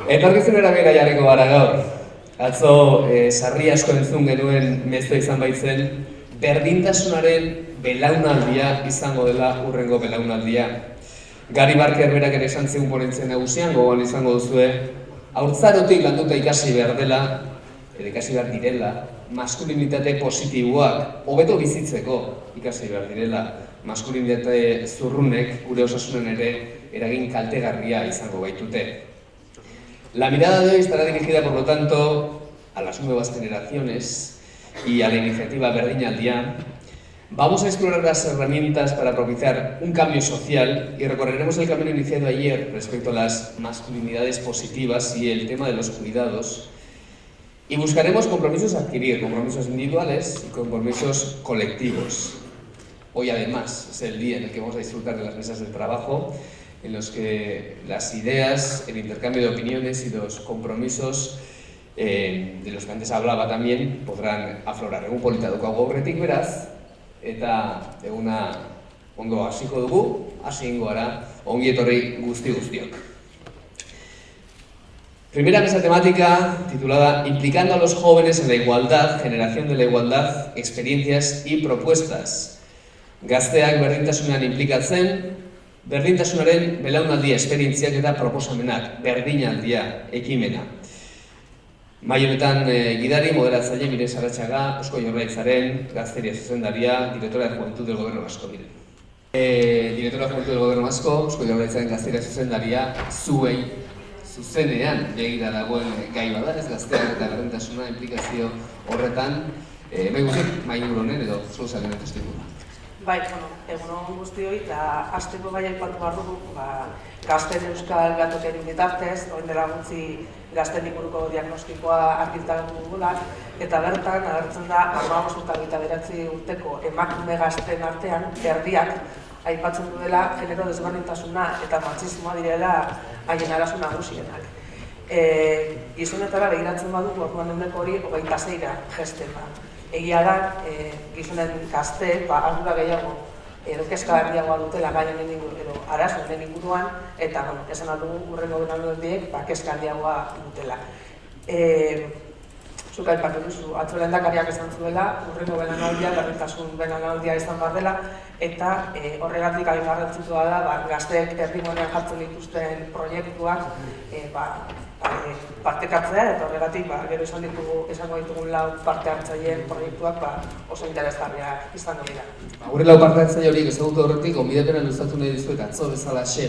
Etorkizunera bera jarriko gara gaur. Atzo, sarri asko entzun genuen mezzo izan baitzen, berdintasunaren belaunaldia izango dela hurrengo belaunaldia. Gary Barker berak ere esan zigun ponentzia nagusian, gogoan izango duzue, haurtzarotik landuta ikasi behar dela, edo ikasi behar direla, maskulinitate positiboak hobeto bizitzeko ikasi behar direla, maskulinitate zurrunek gure osasunen ere eragin kaltegarria izango baitute. La mirada de hoy estará dirigida, por lo tanto, a las nuevas generaciones y a la iniciativa Berdinaldia. Vamos a explorar las herramientas para propiciar un cambio social y recorreremos el camino iniciado ayer respecto a las masculinidades positivas y el tema de los cuidados. Y buscaremos compromisos a adquirir, compromisos individuales y compromisos colectivos. Hoy, además, es el día en el que vamos a disfrutar de las mesas de trabajo, en los que las ideas, el intercambio de opiniones y los compromisos de los que antes hablaba también podrán aflorar. Egun polita dukago aurretik beraz, eta eguna ondo hasiko dugu, hasi egingo gara, ongi etorri guztiok. Primera mesa temática titulada Implicando a los jóvenes en la igualdad, generación de la igualdad, experiencias y propuestas. Gazteak berdintasunean implikatzen, berdintasunaren belaunaldia esperientziak eta proposamenak, berdinaldia ekimena. Mahai honetan gidari, moderatzaile Miren Saratxaga, Eusko Jaurlaritzaren gazteria zuzendaria, directora de Juventud del Gobierno Vasco, Miren. Directora de Juventud del Gobierno Vasco, Eusko Jaurlaritzaren gazteria zuzendaria, zuei, zuzenean begira dagoen gai bada, ez gazteak eta berdintasuna implikazio horretan, bai guztiak, mahai honen edo zuzaren testimuna. Bai, egunon guztioi, eta hasteko gai aipatu behar dugu, gazten euskal gatokerin bitartez, orain dela gutxi gazten inguruko diagnostikoa argitaratu dugula, eta bertan agertzen da 45 urteko emakume gazten artean erdiak aipatzen duela genero desberdintasuna eta matxismoa direla haien arazo nagusienak. Gizonetara begiratzen badugu orduan ehuneko hori 26ra jaisten da. Egia da, gizonen gazte, ardura gehiago edo kezka handiagoa dutela gai honen inguruan, edo arazo honen inguruan, eta esan aldugu hurrengo belaunaldiek kezka handiagoa dutela. Zuk aipatu duzu, atzo lehendakariak esan zuela, hurrengo belaunaldia, berdintasun belaunaldia izan behar dela, eta horregatik hain garrantzitsua da gazteek erdigunean jartzen dituzten proiektuak partekatzea, eta horregatik gero izango ditugun lau parte hartzaileen proiektuak oso interesgarriak izango dira. Gure lau parte hartzaile horiek ezagutu horretik, gonbidapena luzatu nahi dizuet atzo bezalaxe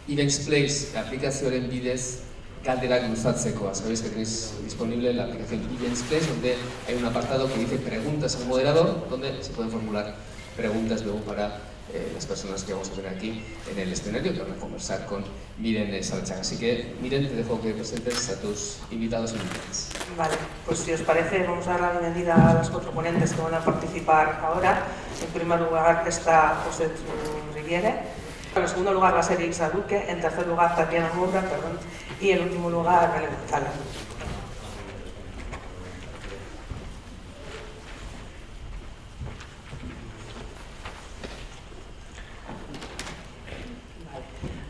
Events Place aplikazioaren bidez galderak luzatzeko. Sabéis que tenéis disponible la aplicación Events Place, donde hay un apartado que dice preguntas al moderador, donde se pueden formular preguntas luego para las personas que vamos a ver aquí en el escenario, que van a conversar con Miren Saratxaga. Así que, Miren, te dejo que presentes a tus invitados y invitadas. Vale, pues si os parece, vamos a dar la bienvenida a las 4 ponentes que van a participar ahora. En primer lugar está José Riviere, en segundo lugar va a ser Ixa Duque, en tercer lugar Tatiana Moura, y en último lugar Belén González.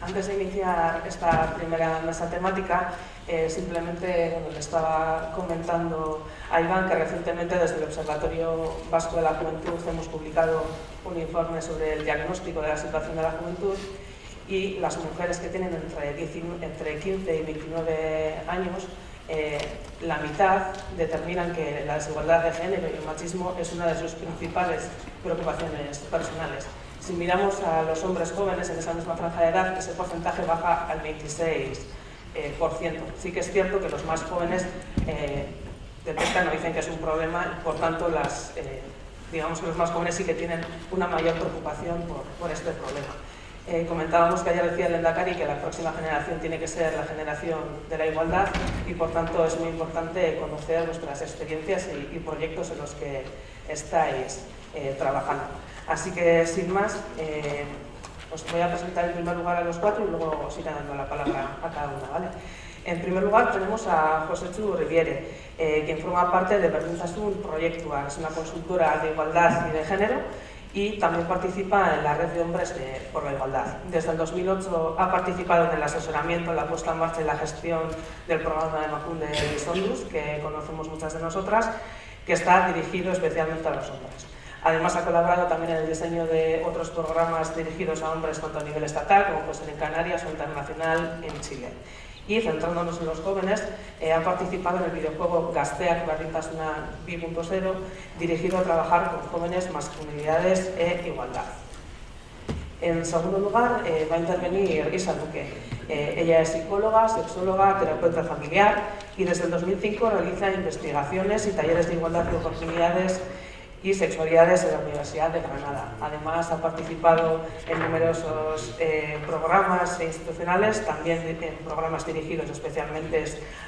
Antes de iniciar esta primera mesa temática, simplemente le estaba comentando a Iván que recientemente desde el Observatorio Vasco de la Juventud hemos publicado un informe sobre el diagnóstico de la situación de la juventud, y las mujeres que tienen entre 15 y 29 años, la mitad determinan que la desigualdad de género y el machismo es una de sus principales preocupaciones personales. Si miramos a los hombres jóvenes en esa misma franja de edad, ese porcentaje baja al 26%. Sí que es cierto que los más jóvenes detectan o dicen que es un problema, y por tanto digamos que los más jóvenes sí que tienen una mayor preocupación por este problema. Comentábamos que ayer decía el Lehendakari que la próxima generación tiene que ser la generación de la igualdad, y por tanto es muy importante conocer vuestras experiencias y proyectos en los que estáis trabajando. Así que, sin más, os voy a presentar en primer lugar a los 4 y luego os iré dando la palabra a cada una, ¿vale? En primer lugar tenemos a José Riviere, quien forma parte de Berdintasun Proiektua. Es una consultora de igualdad y de género y también participa en la Red de Hombres por la Igualdad. Desde el 2008 ha participado en el asesoramiento, en la puesta en marcha y la gestión del programa de Emakunde Gizonduz, que conocemos muchas de nosotras, que está dirigido especialmente a los hombres. Además, ha colaborado también en el diseño de otros programas dirigidos a hombres tanto a nivel estatal como puede ser en Canarias o internacional en Chile. Y centrándonos en los jóvenes, ha participado en el videojuego Gazteak Berdintasuna 2.0, dirigido a trabajar con jóvenes, masculinidades e igualdad. En segundo lugar, va a intervenir Isa Duque. Ella es psicóloga, sexóloga, terapeuta familiar y desde el 2005 realiza investigaciones y talleres de igualdad de oportunidades y sexualidades en la Universidad de Granada. Además, ha participado en numerosos programas institucionales, también en programas dirigidos especialmente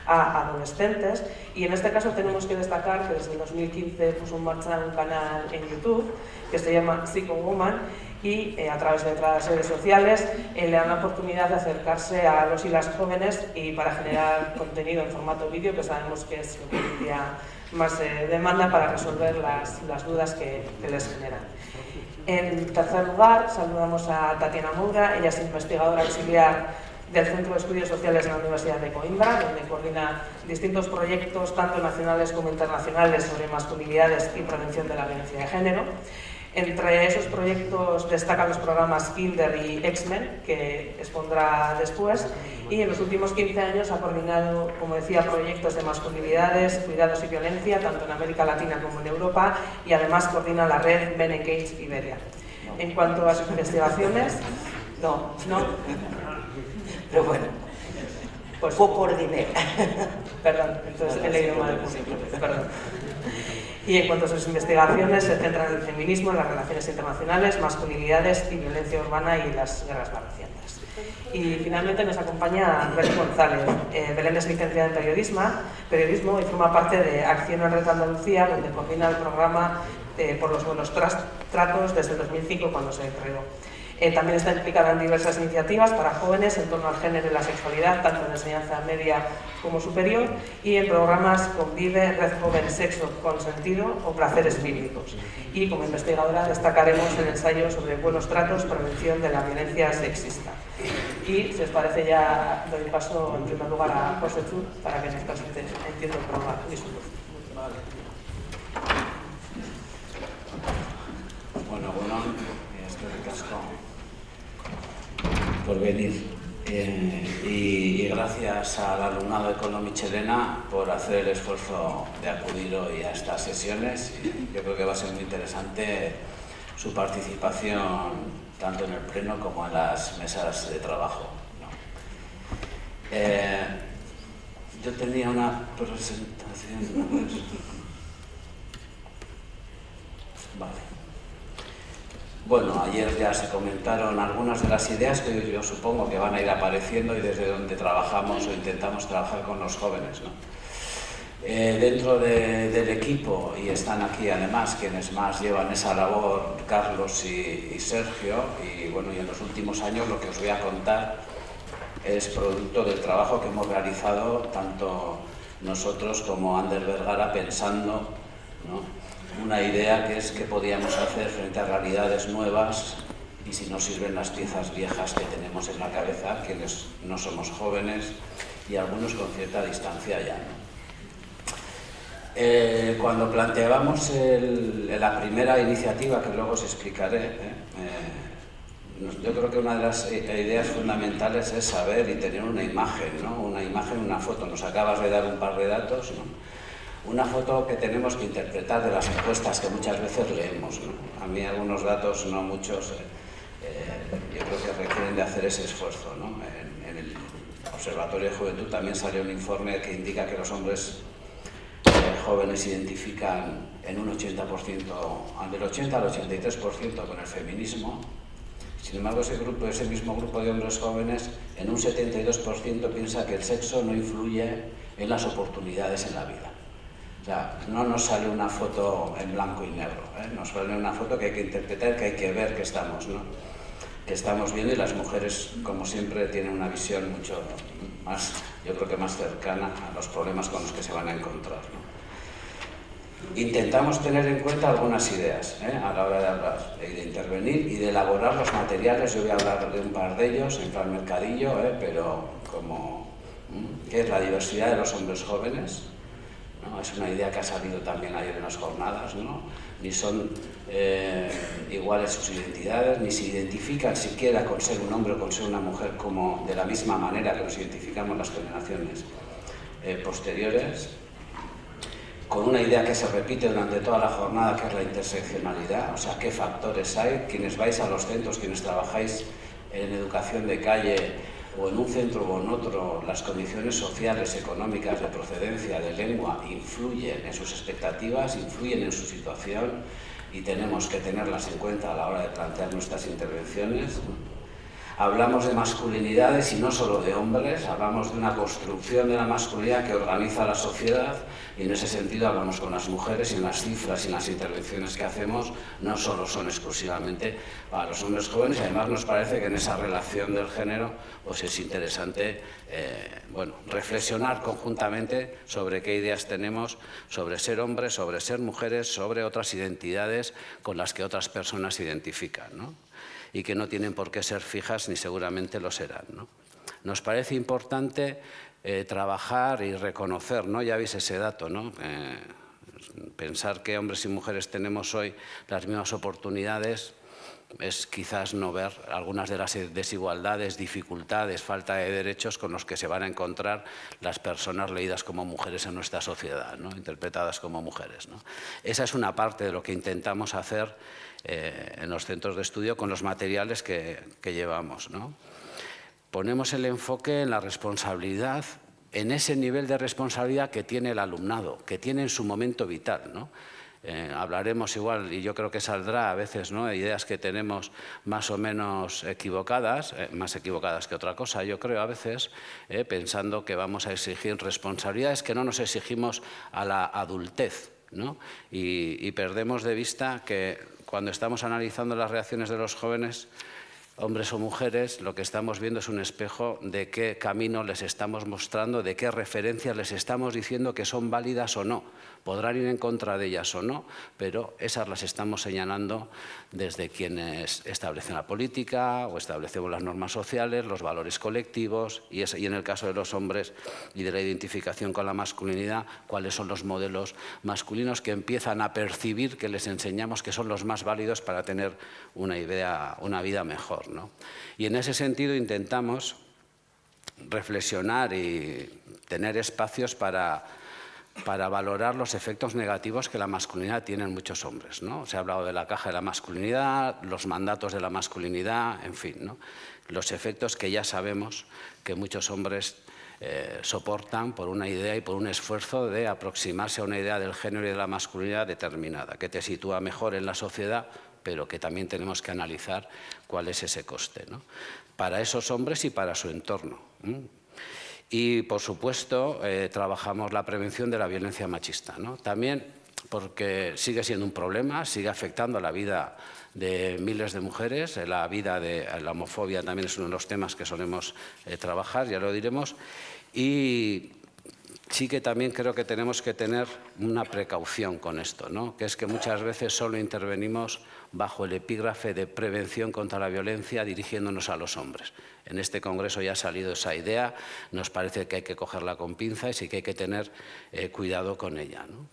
a adolescentes. Y en este caso tenemos que destacar que desde el 2015 puso en marcha un canal en YouTube que se llama Psychowoman y a través de otras redes sociales le dan la oportunidad de acercarse a los y las jóvenes y para generar contenido en formato vídeo, que sabemos que es lo que hoy en día más demanda para resolver las dudas que les generan. En tercer lugar, saludamos a Tatiana Moura. Ella es investigadora auxiliar del Centro de Estudios Sociales de la Universidad de Coimbra, donde coordina distintos proyectos, tanto nacionales como internacionales, sobre masculinidades y prevención de la violencia de género. Entre esos proyectos destacan los programas Kinder y X-Men, que expondrá después, y en los últimos 15 años ha coordinado, como decía, proyectos de masculinidades, cuidados y violencia, tanto en América Latina como en Europa, y además coordina la red Ben Engage Iberia. En cuanto a sus investigaciones, no, pero bueno, pues por dinero. Perdón, entonces he leído mal el currículum, perdón. Y en cuanto a sus investigaciones, se centran en el feminismo, en las relaciones internacionales, masculinidades y violencia urbana y las guerras recientes. Y finalmente nos acompaña Belén González. Belén es licenciada en periodismo y forma parte de Acción en Red Andalucía, donde coordina el programa por los buenos tratos desde el 2005, cuando se creó. También está implicada en diversas iniciativas para jóvenes en torno al género y la sexualidad, tanto en enseñanza media como superior, y en programas Convive, Red Joven, Sexo Consentido o Placeres Bíblicos. Y como investigadora destacaremos el ensayo sobre buenos tratos, prevención de la violencia sexista. Y si os parece, ya doy paso en primer lugar a José Chur para que nos presente, entiendo el programa y su luz. Bueno, estoy casco por venir y gracias al alumnado de Colo Michelena por hacer el esfuerzo de acudir hoy a estas sesiones. Yo creo que va a ser muy interesante su participación tanto en el pleno como en las mesas de trabajo, ¿no? Yo tenía una presentación. Vale. Bueno, ayer ya se comentaron algunas de las ideas que yo supongo que van a ir apareciendo y desde donde trabajamos o intentamos trabajar con los jóvenes, ¿no? Dentro del equipo, y están aquí además quienes más llevan esa labor, Carlos y Sergio, y bueno, y en los últimos años lo que os voy a contar es producto del trabajo que hemos realizado tanto nosotros como Ander Vergara pensando, ¿no?, una idea que es qué podíamos hacer frente a realidades nuevas y si nos sirven las piezas viejas que tenemos en la cabeza, quienes no somos jóvenes y algunos con cierta distancia ya, ¿no? Cuando planteábamos la primera iniciativa, que luego os explicaré, yo creo que una de las ideas fundamentales es saber y tener una imagen, ¿no? Una imagen, una foto. Nos acabas de dar un par de datos, ¿no? Una foto que tenemos que interpretar de las encuestas que muchas veces leemos, ¿no? A mí algunos datos, no muchos, yo creo que requieren de hacer ese esfuerzo, ¿no? En el Observatorio de Juventud también salió un informe que indica que los hombres jóvenes identifican en un 80%, del 80 al 83% con el feminismo. Sin embargo, ese mismo grupo de hombres jóvenes, en un 72% piensa que el sexo no influye en las oportunidades en la vida. O sea, no nos sale una foto en blanco y negro, nos sale una foto que hay que interpretar, que hay que ver que estamos, ¿no?, que estamos viendo, y las mujeres, como siempre, tienen una visión mucho más, yo creo que más cercana a los problemas con los que se van a encontrar, ¿no? intentamos tener en cuenta algunas ideas a la hora de hablar y de intervenir y de elaborar los materiales. Yo voy a hablar de un par de ellos en plan mercadillo, pero como ¿qué es la diversidad de los hombres jóvenes? ¿No? Es una idea que ha salido también ayer en las jornadas, ¿no? Ni son iguales sus identidades, ni se identifican siquiera con ser un hombre o con ser una mujer como de la misma manera que nos identificamos las generaciones posteriores, con una idea que se repite durante toda la jornada, que es la interseccionalidad, o sea, qué factores hay, quienes vais a los centros, quienes trabajáis en educación de calle o en un centro o en otro, las condiciones sociales, económicas, de procedencia, de lengua, influyen en sus expectativas, influyen en su situación y tenemos que tenerlas en cuenta a la hora de plantear nuestras intervenciones. Hablamos de masculinidades y no solo de hombres, hablamos de una construcción de la masculinidad que organiza la sociedad y en ese sentido hablamos con las mujeres y en las cifras y en las intervenciones que hacemos no solo son exclusivamente para los hombres jóvenes, además nos parece que en esa relación del género pues es interesante reflexionar conjuntamente sobre qué ideas tenemos sobre ser hombres, sobre ser mujeres, sobre otras identidades con las que otras personas se identifican, ¿no? Y que no tienen por qué ser fijas ni seguramente lo serán, ¿no? Nos parece importante trabajar y reconocer, ¿no? Ya veis ese dato, ¿no? Pensar que hombres y mujeres tenemos hoy las mismas oportunidades es quizás no ver algunas de las desigualdades, dificultades, falta de derechos con los que se van a encontrar las personas leídas como mujeres en nuestra sociedad, ¿no? Interpretadas como mujeres, ¿no? Esa es una parte de lo que intentamos hacer en los centros de estudio con los materiales que llevamos, ¿no? Ponemos el enfoque en la responsabilidad, en ese nivel de responsabilidad que tiene el alumnado, que tiene en su momento vital, ¿no? Hablaremos igual, y yo creo que saldrá a veces, ¿no? Ideas que tenemos más o menos equivocadas, más equivocadas que otra cosa, yo creo a veces, pensando que vamos a exigir responsabilidades que no nos exigimos a la adultez, ¿no? Y perdemos de vista que cuando estamos analizando las reacciones de los jóvenes, hombres o mujeres, lo que estamos viendo es un espejo de qué camino les estamos mostrando, de qué referencias les estamos diciendo que son válidas o no. Podrán ir en contra de ellas o no, pero esas las estamos señalando desde quienes establecen la política o establecemos las normas sociales, los valores colectivos y en el caso de los hombres y de la identificación con la masculinidad, cuáles son los modelos masculinos que empiezan a percibir que les enseñamos que son los más válidos para tener una vida mejor, ¿no? Y en ese sentido intentamos reflexionar y tener espacios para valorar los efectos negativos que la masculinidad tiene en muchos hombres, ¿no? Se ha hablado de la caja de la masculinidad, los mandatos de la masculinidad, en fin, ¿no? Los efectos que ya sabemos que muchos hombres soportan por una idea y por un esfuerzo de aproximarse a una idea del género y de la masculinidad determinada, que te sitúa mejor en la sociedad, pero que también tenemos que analizar cuál es ese coste, ¿no? Para esos hombres y para su entorno. Y, por supuesto, trabajamos la prevención de la violencia machista, ¿no? También porque sigue siendo un problema, sigue afectando a la vida de miles de mujeres, la vida de la homofobia también es uno de los temas que solemos trabajar, ya lo diremos, y sí que también creo que tenemos que tener una precaución con esto, ¿no? Que es que muchas veces solo intervenimos bajo el epígrafe de prevención contra la violencia dirigiéndonos a los hombres. En este congreso ya ha salido esa idea, nos parece que hay que cogerla con pinza y sí que hay que tener cuidado con ella, ¿no?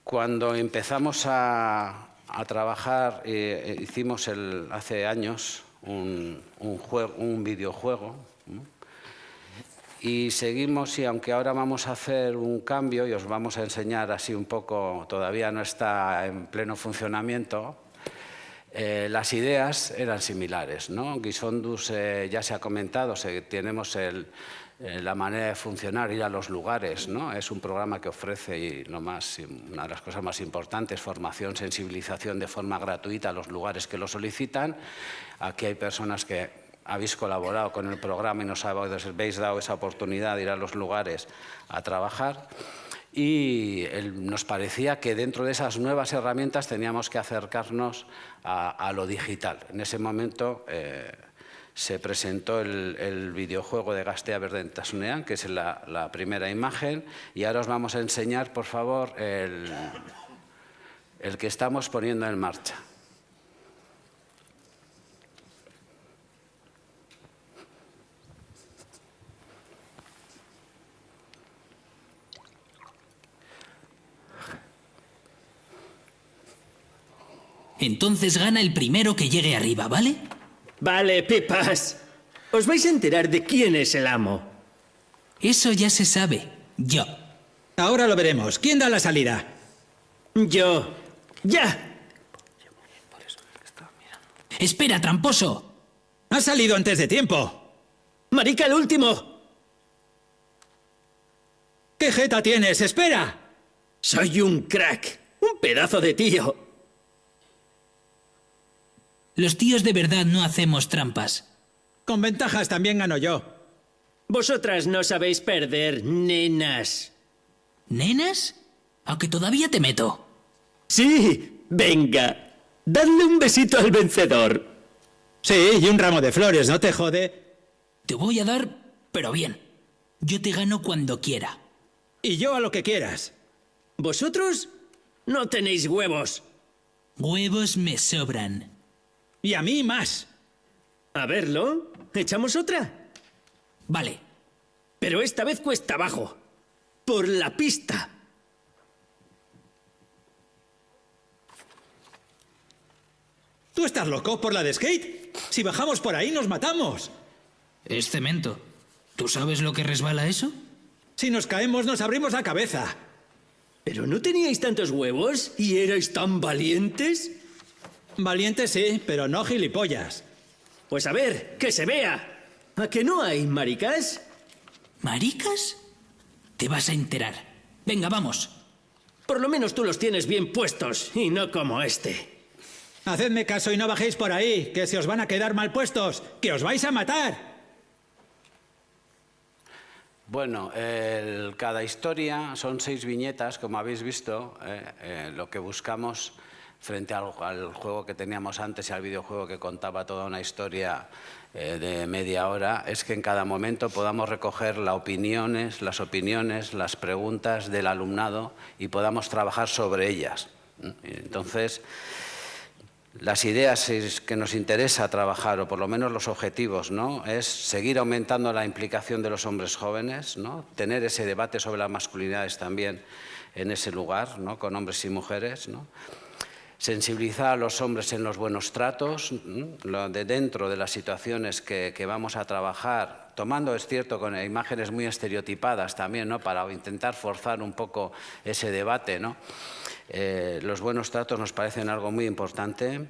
Cuando empezamos a trabajar, hicimos hace años un videojuego, ¿no? Y seguimos, y aunque ahora vamos a hacer un cambio y os vamos a enseñar así un poco, todavía no está en pleno funcionamiento, las ideas eran similares, ¿no? Gizondus ya se ha comentado, tenemos la manera de funcionar, ir a los lugares, ¿no? Es un programa que ofrece, una de las cosas más importantes, formación, sensibilización de forma gratuita a los lugares que lo solicitan. Aquí hay personas que habéis colaborado con el programa y nos habéis dado esa oportunidad de ir a los lugares a trabajar. Y nos parecía que dentro de esas nuevas herramientas teníamos que acercarnos a lo digital. En ese momento se presentó el videojuego de Gaztea Berdintasunean, que es la primera imagen, y ahora os vamos a enseñar, por favor, el que estamos poniendo en marcha. Entonces gana el primero que llegue arriba, ¿vale? Vale, pipas. Os vais a enterar de quién es el amo. Eso ya se sabe. Yo. Ahora lo veremos. ¿Quién da la salida? Yo. ¡Ya! ¡Espera, tramposo! ¡Has salido antes de tiempo! ¡Marica, el último! ¿Qué jeta tienes? ¡Espera! Soy un crack. Un pedazo de tío. Los tíos de verdad no hacemos trampas. Con ventajas también gano yo. Vosotras no sabéis perder, nenas. ¿Nenas? Aunque todavía te meto. Sí, venga. Dadle un besito al vencedor. Sí, y un ramo de flores, ¿no te jode? Te voy a dar, pero bien. Yo te gano cuando quiera. Y yo a lo que quieras. ¿Vosotros? No tenéis huevos. Huevos me sobran. Y a mí más. A verlo. ¿Echamos otra? Vale. Pero esta vez cuesta abajo. Por la pista. ¿Tú estás loco por la de skate? Si bajamos por ahí nos matamos. Es cemento. ¿Tú sabes lo que resbala eso? Si nos caemos nos abrimos la cabeza. ¿Pero no teníais tantos huevos y erais tan valientes? Valiente sí, pero no gilipollas. Pues a ver, que se vea. ¿A que no hay maricas? ¿Maricas? Te vas a enterar. Venga, vamos. Por lo menos tú los tienes bien puestos y no como este. Hacedme caso y no bajéis por ahí, que se os van a quedar mal puestos, que os vais a matar. Bueno, cada historia son 6 viñetas, como habéis visto. Lo que buscamos frente al juego que teníamos antes y al videojuego que contaba toda una historia de media hora, es que en cada momento podamos recoger las opiniones, las preguntas del alumnado y podamos trabajar sobre ellas. Entonces, las ideas que nos interesa trabajar, o por lo menos los objetivos, ¿no?, es seguir aumentando la implicación de los hombres jóvenes, ¿no?, tener ese debate sobre las masculinidades también en ese lugar, ¿no?, con hombres y mujeres, ¿no?, sensibilizar a los hombres en los buenos tratos, dentro de las situaciones que vamos a trabajar, tomando, es cierto, con imágenes muy estereotipadas también, ¿no?, para intentar forzar un poco ese debate, ¿no? Los buenos tratos nos parecen algo muy importante,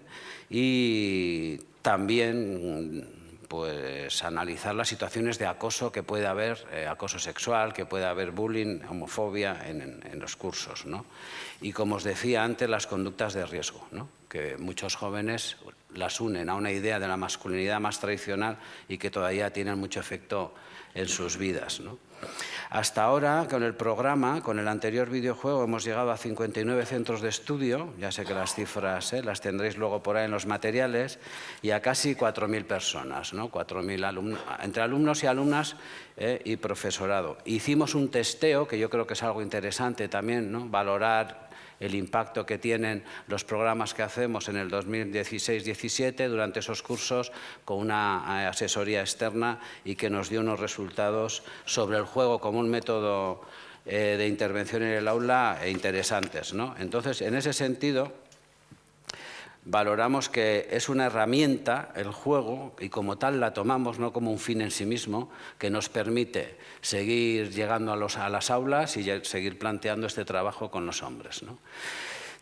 y también pues analizar las situaciones de acoso que puede haber, acoso sexual, que puede haber bullying, homofobia en los cursos, ¿no? Y como os decía antes, las conductas de riesgo, ¿no?, que muchos jóvenes las unen a una idea de la masculinidad más tradicional y que todavía tienen mucho efecto en sus vidas, ¿no? Hasta ahora, con el programa, con el anterior videojuego, hemos llegado a 59 centros de estudio, ya sé que las cifras las tendréis luego por ahí en los materiales, y a casi 4.000 personas, ¿no? 4.000 alumnos, entre alumnos y alumnas y profesorado. Hicimos un testeo, que yo creo que es algo interesante también, ¿no?, valorar el impacto que tienen los programas que hacemos en el 2016-17 durante esos cursos, con una asesoría externa, y que nos dio unos resultados sobre el juego como un método de intervención en el aula interesantes, ¿no? Entonces, en ese sentido, valoramos que es una herramienta, el juego, y como tal la tomamos, no como un fin en sí mismo, que nos permite seguir llegando a las aulas y seguir planteando este trabajo con los hombres, ¿no?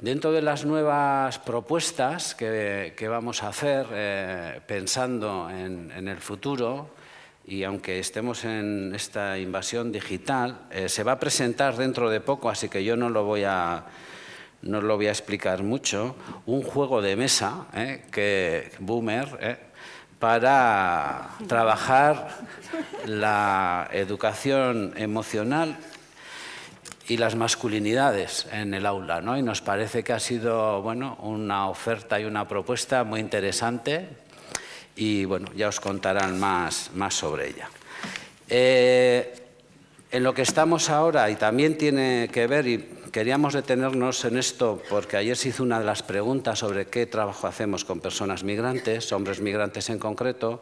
Dentro de las nuevas propuestas que vamos a hacer, pensando en el futuro, y aunque estemos en esta invasión digital, se va a presentar dentro de poco, así que yo no lo voy a explicar mucho, un juego de mesa, Boomer, para trabajar la educación emocional y las masculinidades en el aula, ¿no? Y nos parece que ha sido, bueno, una oferta y una propuesta muy interesante, y bueno, ya os contarán más sobre ella. En lo que estamos ahora, y también tiene que ver, y queríamos detenernos en esto porque ayer se hizo una de las preguntas sobre qué trabajo hacemos con personas migrantes, hombres migrantes en concreto,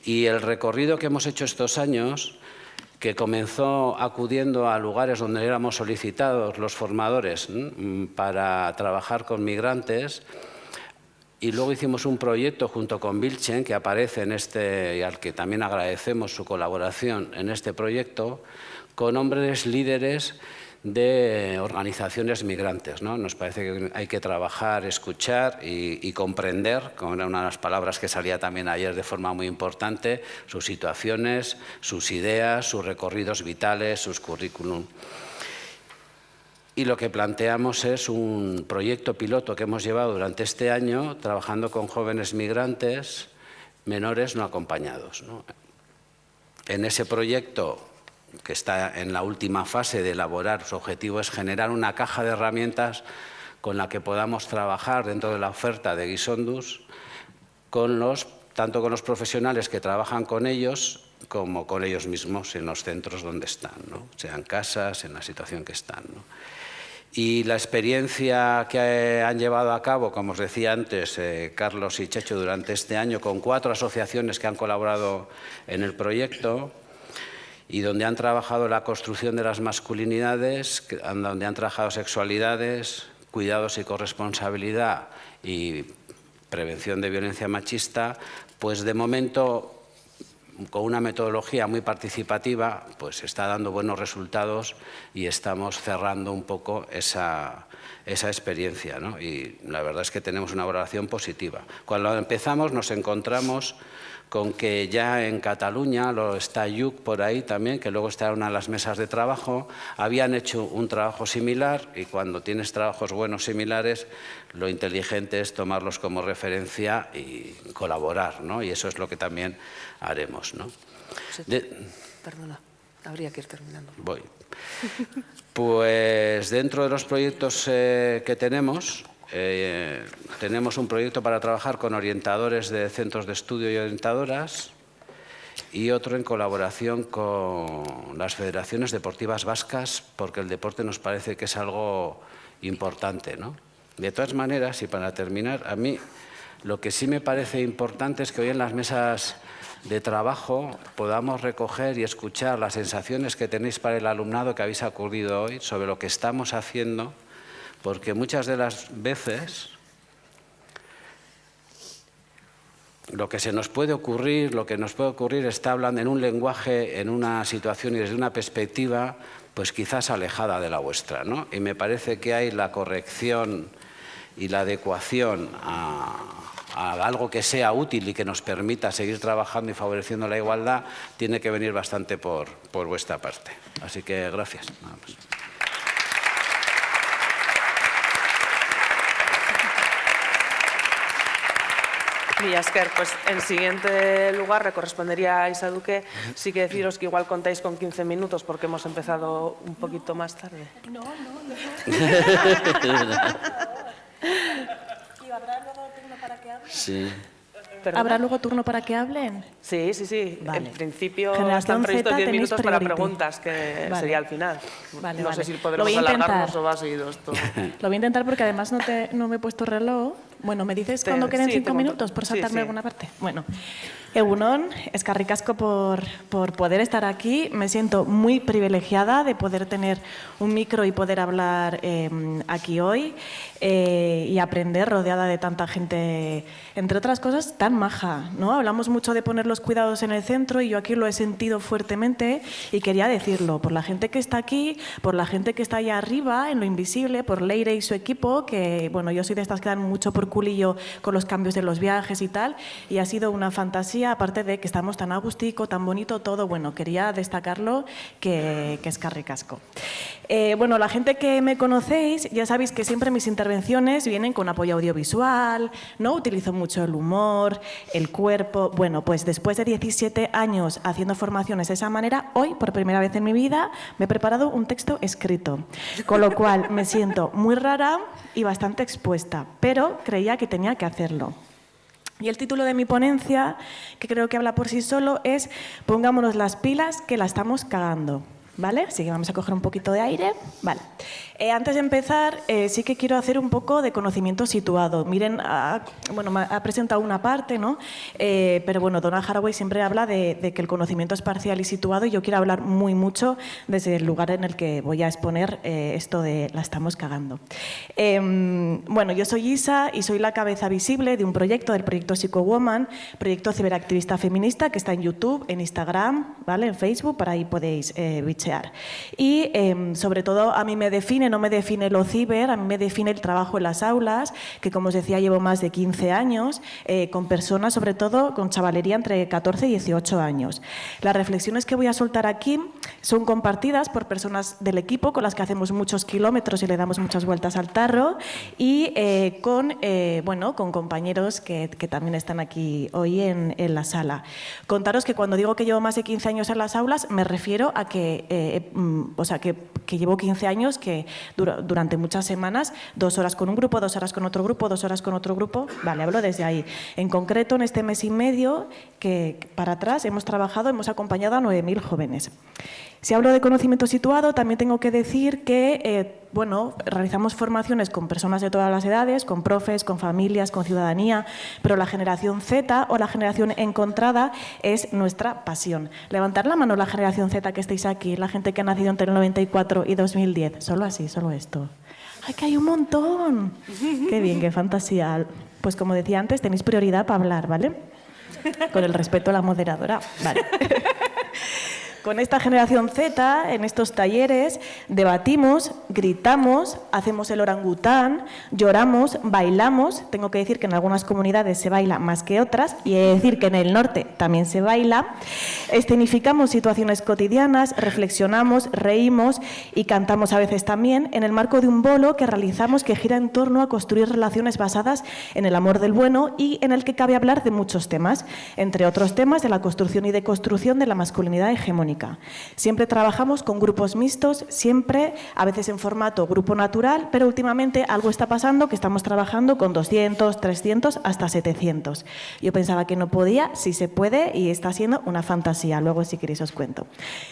y el recorrido que hemos hecho estos años, que comenzó acudiendo a lugares donde éramos solicitados los formadores para trabajar con migrantes, y luego hicimos un proyecto junto con Vilchen, que aparece en y al que también agradecemos su colaboración en este proyecto, con hombres líderes de organizaciones migrantes, ¿no? Nos parece que hay que trabajar, escuchar y comprender, como era una de las palabras que salía también ayer de forma muy importante, sus situaciones, sus ideas, sus recorridos vitales, sus currículum. Y lo que planteamos es un proyecto piloto que hemos llevado durante este año trabajando con jóvenes migrantes menores no acompañados, ¿no? En ese proyecto, que está en la última fase de elaborar, su objetivo es generar una caja de herramientas con la que podamos trabajar dentro de la oferta de Gizonduz, tanto con los profesionales que trabajan con ellos como con ellos mismos en los centros donde están, ¿no? Sean casas, en la situación que están, ¿no? Y la experiencia que han llevado a cabo, como os decía antes, Carlos y Checho, durante este año, con 4 asociaciones que han colaborado en el proyecto y donde han trabajado la construcción de las masculinidades, donde han trabajado sexualidades, cuidados y corresponsabilidad y prevención de violencia machista, pues de momento, con una metodología muy participativa, pues está dando buenos resultados y estamos cerrando un poco esa experiencia, ¿no? Y la verdad es que tenemos una valoración positiva. Cuando empezamos nos encontramos con que ya en Cataluña, está Lluc por ahí también, que luego está en una de las mesas de trabajo, habían hecho un trabajo similar y cuando tienes trabajos buenos similares, lo inteligente es tomarlos como referencia y colaborar, ¿no? Y eso es lo que también haremos, ¿no? Perdona, habría que ir terminando. Voy. Pues dentro de los proyectos que tenemos un proyecto para trabajar con orientadores de centros de estudio y orientadoras y otro en colaboración con las federaciones deportivas vascas, porque el deporte nos parece que es algo importante, ¿no? De todas maneras, y para terminar, a mí lo que sí me parece importante es que hoy en las mesas de trabajo podamos recoger y escuchar las sensaciones que tenéis para el alumnado que habéis acudido hoy sobre lo que estamos haciendo, porque muchas de las veces lo que nos puede ocurrir está hablando en un lenguaje, en una situación y desde una perspectiva pues quizás alejada de la vuestra, ¿no? Y me parece que hay la corrección y la adecuación a algo que sea útil y que nos permita seguir trabajando y favoreciendo la igualdad, tiene que venir bastante por vuestra parte. Así que gracias. Nada más. Mila esker, pues en siguiente lugar le correspondería a Isa Duque. Sí que deciros que igual contáis con 15 minutos porque hemos empezado un poquito más tarde. No. ¿Y habrá luego turno para que hablen? Sí. ¿Perdona? ¿Habrá luego turno para que hablen? Sí. Vale. En principio Generación están previstos Z, 10 tenéis minutos para priority. preguntas, que Vale. sería al final. Vale, no vale. sé si Lo podremos voy a intentar. alargarnos o va seguido esto. Lo voy a intentar porque además no me he puesto reloj. Bueno, ¿me dices cuando queden 5 minutos por saltarme alguna parte? Bueno, Egunon, eskerrik asko por poder estar aquí. Me siento muy privilegiada de poder tener un micro y poder hablar aquí hoy y aprender rodeada de tanta gente, entre otras cosas, tan maja, ¿no? Hablamos mucho de poner los cuidados en el centro y yo aquí lo he sentido fuertemente y quería decirlo por la gente que está aquí, por la gente que está allá arriba, en lo invisible, por Leire y su equipo, que bueno, yo soy de estas que dan mucho por culillo con los cambios de los viajes y tal, y ha sido una fantasía, aparte de que estamos tan agustico, tan bonito todo, bueno, quería destacarlo, que es carricasco. Bueno, la gente que me conocéis, ya sabéis que siempre mis intervenciones vienen con apoyo audiovisual, no utilizo mucho el humor, el cuerpo. Bueno, pues después de 17 años haciendo formaciones de esa manera, hoy, por primera vez en mi vida, me he preparado un texto escrito, con lo cual me siento muy rara y bastante expuesta, pero creía que tenía que hacerlo. Y el título de mi ponencia, que creo que habla por sí solo, es Pongámonos las pilas que la estamos cagando. ¿Vale? Así que vamos a coger un poquito de aire. Vale. Antes de empezar, sí que quiero hacer un poco de conocimiento situado. Miren, bueno, me ha presentado una parte, ¿no? Pero bueno, Donna Haraway siempre habla de que el conocimiento es parcial y situado, y yo quiero hablar mucho desde el lugar en el que voy a exponer esto de la estamos cagando. Bueno, yo soy Isa y soy la cabeza visible de un proyecto, del proyecto Psychowoman, proyecto ciberactivista feminista que está en YouTube, en Instagram, ¿vale? En Facebook, por ahí podéis bichear. Y sobre todo a mí me define, no me define lo ciber, a mí me define el trabajo en las aulas, que como os decía llevo más de 15 años, con personas, sobre todo con chavalería entre 14 y 18 años. Las reflexiones que voy a soltar aquí son compartidas por personas del equipo con las que hacemos muchos kilómetros y le damos muchas vueltas al tarro, y bueno, con compañeros que también están aquí hoy en la sala. Contaros que cuando digo que llevo más de 15 años en las aulas, me refiero a que, que llevo 15 años que durante muchas semanas, 2 horas con un grupo, 2 horas con otro grupo, 2 horas con otro grupo, vale, hablo desde ahí. En concreto, en este mes y medio, que para atrás hemos acompañado a 9.000 jóvenes. Si hablo de conocimiento situado, también tengo que decir que, bueno, realizamos formaciones con personas de todas las edades, con profes, con familias, con ciudadanía, pero la generación Z o la generación encontrada es nuestra pasión. Levantar la mano la generación Z que estáis aquí, la gente que ha nacido entre el 94 y 2010. Solo así, solo esto. ¡Ay, que hay un montón! ¡Qué bien, qué fantasía! Pues como decía antes, tenéis prioridad para hablar, ¿vale? Con el respeto a la moderadora. Vale. Con esta generación Z, en estos talleres, debatimos, gritamos, hacemos el orangután, lloramos, bailamos. Tengo que decir que en algunas comunidades se baila más que otras, y he de decir que en el norte también se baila. Escenificamos situaciones cotidianas, reflexionamos, reímos y cantamos a veces también en el marco de un bolo que realizamos que gira en torno a construir relaciones basadas en el amor del bueno, y en el que cabe hablar de muchos temas, entre otros temas de la construcción y deconstrucción de la masculinidad hegemónica. Siempre trabajamos con grupos mixtos, siempre, a veces en formato grupo natural, pero últimamente algo está pasando, que estamos trabajando con 200, 300, hasta 700. Yo pensaba que no podía, sí se puede, y está siendo una fantasía. Luego, si queréis, os cuento.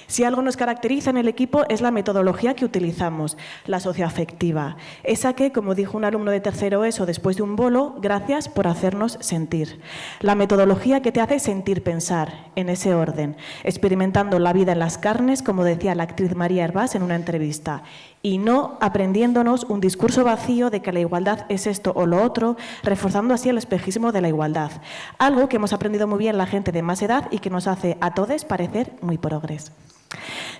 Si algo nos caracteriza en el equipo es la metodología que utilizamos, la socioafectiva. Esa que, como dijo un alumno de tercero ESO después de un bolo, gracias por hacernos sentir. La metodología que te hace sentir, pensar, en ese orden, experimentando la vida en las carnes, como decía la actriz María Hervás en una entrevista, y no aprendiéndonos un discurso vacío de que la igualdad es esto o lo otro, reforzando así el espejismo de la igualdad. Algo que hemos aprendido muy bien la gente de más edad y que nos hace a todos parecer muy progres.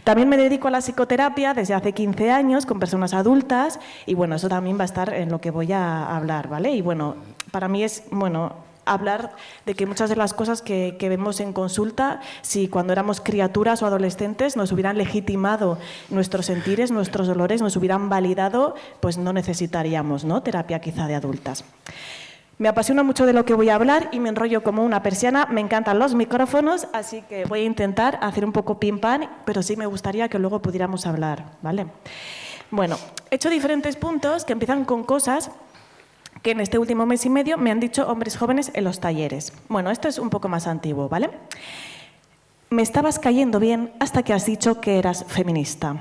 También me dedico a la psicoterapia desde hace 15 años con personas adultas, y bueno, eso también va a estar en lo que voy a hablar, ¿vale? Y bueno, para mí es, bueno, hablar de que muchas de las cosas que vemos en consulta, si cuando éramos criaturas o adolescentes nos hubieran legitimado nuestros sentires, nuestros dolores, nos hubieran validado, pues no necesitaríamos, ¿no?, terapia quizá de adultas. Me apasiona mucho de lo que voy a hablar y me enrollo como una persiana. Me encantan los micrófonos, así que voy a intentar hacer un poco pim pam, pero sí me gustaría que luego pudiéramos hablar, ¿vale? Bueno, he hecho diferentes puntos que empiezan con cosas que en este último mes y medio me han dicho hombres jóvenes en los talleres. Bueno, esto es un poco más antiguo, ¿vale? Me estabas cayendo bien hasta que has dicho que eras feminista.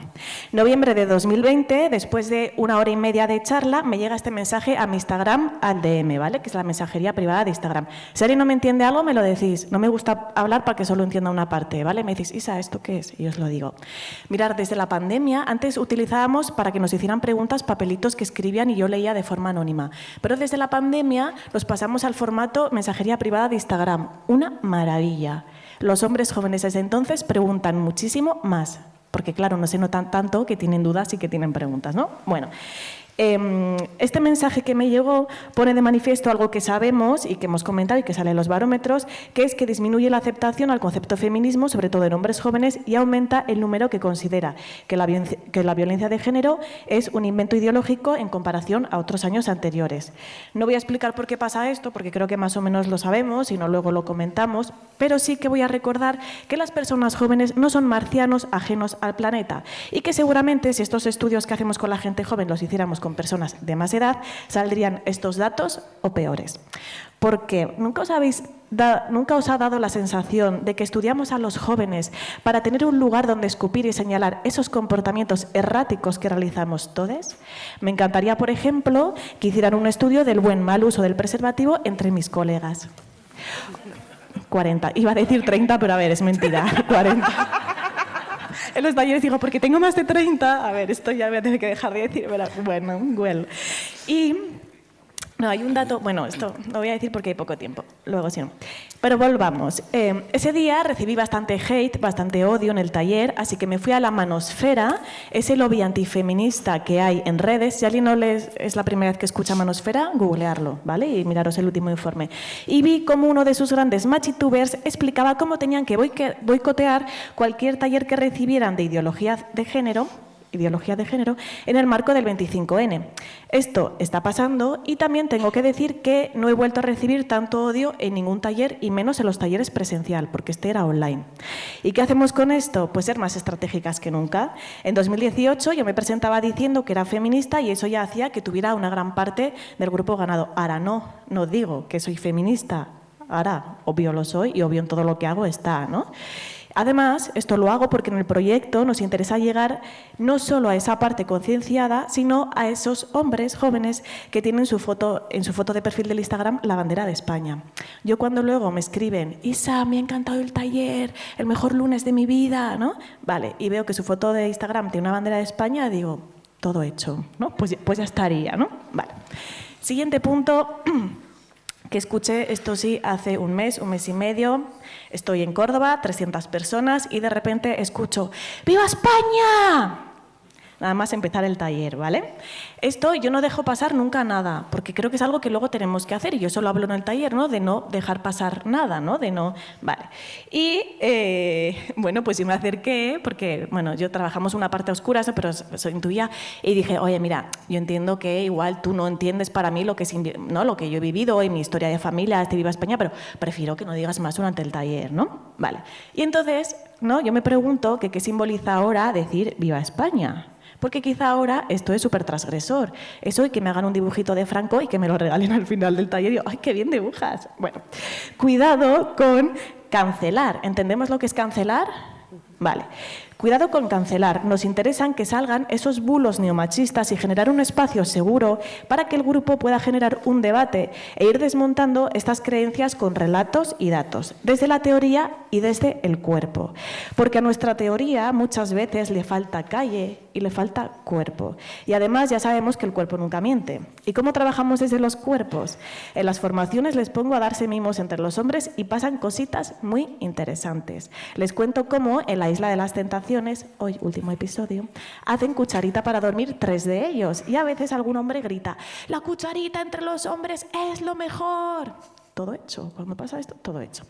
Noviembre de 2020, después de 1 hora y media de charla, me llega este mensaje a mi Instagram, al DM, ¿vale? Que es la mensajería privada de Instagram. Si alguien no me entiende algo, me lo decís. No me gusta hablar para que solo entienda una parte, ¿vale? Me decís, Isa, ¿esto qué es? Y os lo digo. Mirad, desde la pandemia, antes utilizábamos para que nos hicieran preguntas papelitos que escribían y yo leía de forma anónima. Pero desde la pandemia los pasamos al formato mensajería privada de Instagram. Una maravilla. Los hombres jóvenes desde entonces preguntan muchísimo más, porque claro, no se notan tanto que tienen dudas y que tienen preguntas, ¿no? Bueno, este mensaje que me llegó pone de manifiesto algo que sabemos y que hemos comentado y que sale en los barómetros, que es que disminuye la aceptación al concepto feminismo, sobre todo en hombres jóvenes, y aumenta el número que considera que la violencia de género es un invento ideológico en comparación a otros años anteriores. No voy a explicar por qué pasa esto, porque creo que más o menos lo sabemos y no luego lo comentamos, pero sí que voy a recordar que las personas jóvenes no son marcianos ajenos al planeta y que seguramente si estos estudios que hacemos con la gente joven los hiciéramos con con personas de más edad, saldrían estos datos o peores. Porque ¿nunca os ha dado la sensación de que estudiamos a los jóvenes para tener un lugar donde escupir y señalar esos comportamientos erráticos que realizamos todos? Me encantaría, por ejemplo, que hicieran un estudio del buen mal uso del preservativo entre mis colegas. 40. Iba a decir 30, pero a ver, es mentira. 40. En los talleres digo, porque tengo más de 30. A ver, esto ya voy a tener que dejar de decir. Bueno, well. Y no, hay un dato, bueno, esto lo voy a decir porque hay poco tiempo, luego sí no. Pero volvamos. Ese día recibí bastante hate, bastante odio en el taller, así que me fui a la Manosfera, ese lobby antifeminista que hay en redes. Si alguien no es la primera vez que escucha Manosfera, googlearlo, ¿vale? Y miraros el último informe. Y vi cómo uno de sus grandes machitubers explicaba cómo tenían que boicotear cualquier taller que recibieran de ideología de género en el marco del 25N. Esto está pasando y también tengo que decir que no he vuelto a recibir tanto odio en ningún taller y menos en los talleres presencial, porque este era online. ¿Y qué hacemos con esto? Pues ser más estratégicas que nunca. En 2018 yo me presentaba diciendo que era feminista y eso ya hacía que tuviera una gran parte del grupo ganado. Ahora no digo que soy feminista. Ahora, obvio lo soy y obvio en todo lo que hago está, ¿no? Además, esto lo hago porque en el proyecto nos interesa llegar no solo a esa parte concienciada, sino a esos hombres jóvenes que tienen en su foto de perfil del Instagram la bandera de España. Yo cuando luego me escriben, Isa, me ha encantado el taller, el mejor lunes de mi vida, ¿no? Vale, y veo que su foto de Instagram tiene una bandera de España, digo, todo hecho, ¿no? Pues ya estaría, ¿no? Vale. Siguiente punto que escuché, esto sí, hace un mes y medio. Estoy en Córdoba, 300 personas, y de repente escucho ¡Viva España! Nada más empezar el taller, ¿vale? Esto yo no dejo pasar nunca nada, porque creo que es algo que luego tenemos que hacer, y yo solo hablo en el taller, ¿no? De no dejar pasar nada, ¿no? De no... Vale. Y, bueno, pues yo me acerqué, porque, bueno, yo trabajamos una parte oscura, pero eso intuía, y dije, oye, mira, yo entiendo que igual tú no entiendes para mí lo que yo he vivido en mi historia de familia, Viva España, pero prefiero que no digas más durante el taller, ¿no? Vale. Y entonces, ¿no? Yo me pregunto que qué simboliza ahora decir Viva España. Porque quizá ahora esto es súper transgresor. Eso y que me hagan un dibujito de Franco y que me lo regalen al final del taller y yo, ¡ay, qué bien dibujas! Bueno, cuidado con cancelar. ¿Entendemos lo que es cancelar? Vale. Cuidado con cancelar. Nos interesan que salgan esos bulos neomachistas y generar un espacio seguro para que el grupo pueda generar un debate e ir desmontando estas creencias con relatos y datos, desde la teoría y desde el cuerpo. Porque a nuestra teoría muchas veces le falta calle y le falta cuerpo. Y además ya sabemos que el cuerpo nunca miente. ¿Y cómo trabajamos desde los cuerpos? En las formaciones les pongo a darse mimos entre los hombres y pasan cositas muy interesantes. Les cuento cómo en la Isla de las Tentaciones, hoy último episodio, hacen cucharita para dormir 3 de ellos y a veces algún hombre grita, la cucharita entre los hombres es lo mejor. Todo hecho. Cuando pasa esto, todo hecho.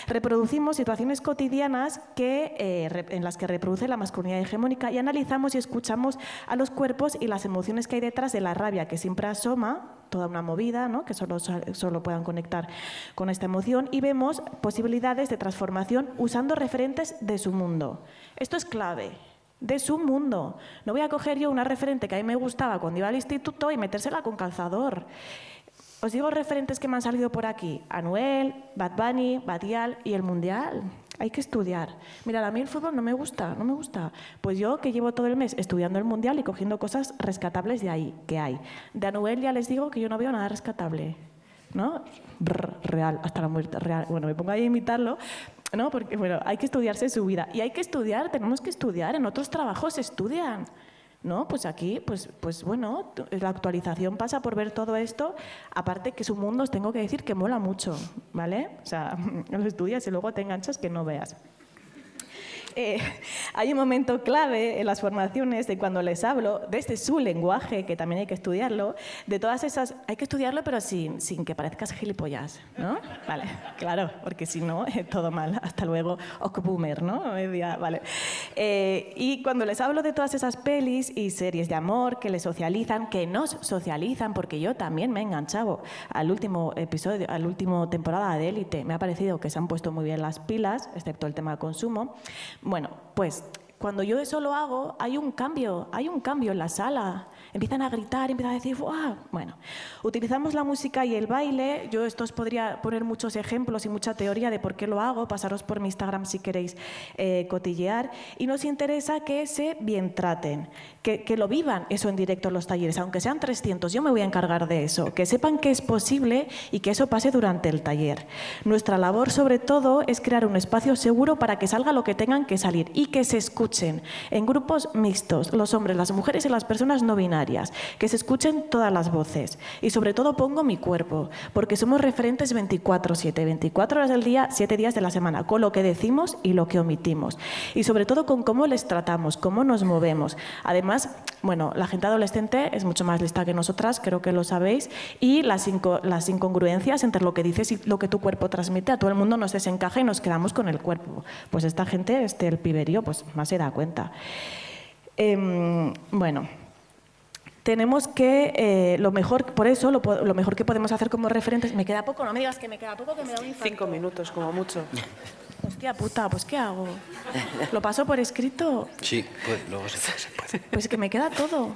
Reproducimos situaciones cotidianas en las que reproduce la masculinidad hegemónica y analizamos y escuchamos a los cuerpos y las emociones que hay detrás de la rabia que siempre asoma, toda una movida, ¿no? Que solo puedan conectar con esta emoción, y vemos posibilidades de transformación usando referentes de su mundo. Esto es clave. De su mundo. No voy a coger yo una referente que a mí me gustaba cuando iba al instituto y metérsela con calzador. Os digo referentes que me han salido por aquí. Anuel, Bad Bunny, Badial y el Mundial. Hay que estudiar. Mirad, a mí el fútbol no me gusta. Pues yo que llevo todo el mes estudiando el Mundial y cogiendo cosas rescatables de ahí, que hay. De Anuel ya les digo que yo no veo nada rescatable, ¿no? Real, hasta la muerte, real. Bueno, me pongo ahí a imitarlo, ¿no? Porque, bueno, hay que estudiarse su vida. Y hay que estudiar, tenemos que estudiar. En otros trabajos se estudian. ¿No? Pues aquí, pues bueno, la actualización pasa por ver todo esto, aparte que su mundo os tengo que decir que mola mucho, ¿vale? O sea, lo estudias y luego te enganchas que no veas. Hay un momento clave en las formaciones de cuando les hablo desde su lenguaje, que también hay que estudiarlo, de todas esas, hay que estudiarlo pero sin que parezcas gilipollas, ¿no? Vale, claro, porque si no, todo mal, hasta luego, boomer, ¿no? Vale. Y cuando les hablo de todas esas pelis y series de amor que les socializan, que nos socializan, porque yo también me he enganchado al último episodio, a la última temporada de Élite, me ha parecido que se han puesto muy bien las pilas, excepto el tema de consumo. Bueno, pues cuando yo eso lo hago, hay un cambio en la sala. Empiezan a gritar, empiezan a decir, ¡wow! Bueno, utilizamos la música y el baile. Yo esto os podría poner muchos ejemplos y mucha teoría de por qué lo hago. Pasaros por mi Instagram si queréis cotillear. Y nos interesa que se bien traten, que lo vivan eso en directo en los talleres, aunque sean 300. Yo me voy a encargar de eso, que sepan que es posible y que eso pase durante el taller. Nuestra labor, sobre todo, es crear un espacio seguro para que salga lo que tengan que salir y que se escuchen en grupos mixtos, los hombres, las mujeres y las personas no binarias. Que se escuchen todas las voces y sobre todo pongo mi cuerpo, porque somos referentes 24/7, 24 horas del día, 7 días de la semana, con lo que decimos y lo que omitimos y sobre todo con cómo les tratamos, cómo nos movemos. Además, bueno, la gente adolescente es mucho más lista que nosotras, creo que lo sabéis, y las incongruencias entre lo que dices y lo que tu cuerpo transmite, a todo el mundo nos desencaja y nos quedamos con el cuerpo. Pues esta gente, el piberío, pues más se da cuenta. Bueno, tenemos que, lo mejor, por eso, lo mejor que podemos hacer como referentes... ¿Me queda poco? No me digas que me queda poco, que me da un infarto. 5 minutos, como mucho. Hostia puta, pues ¿qué hago? ¿Lo paso por escrito? Sí, pues luego se puede. Pues que me queda todo.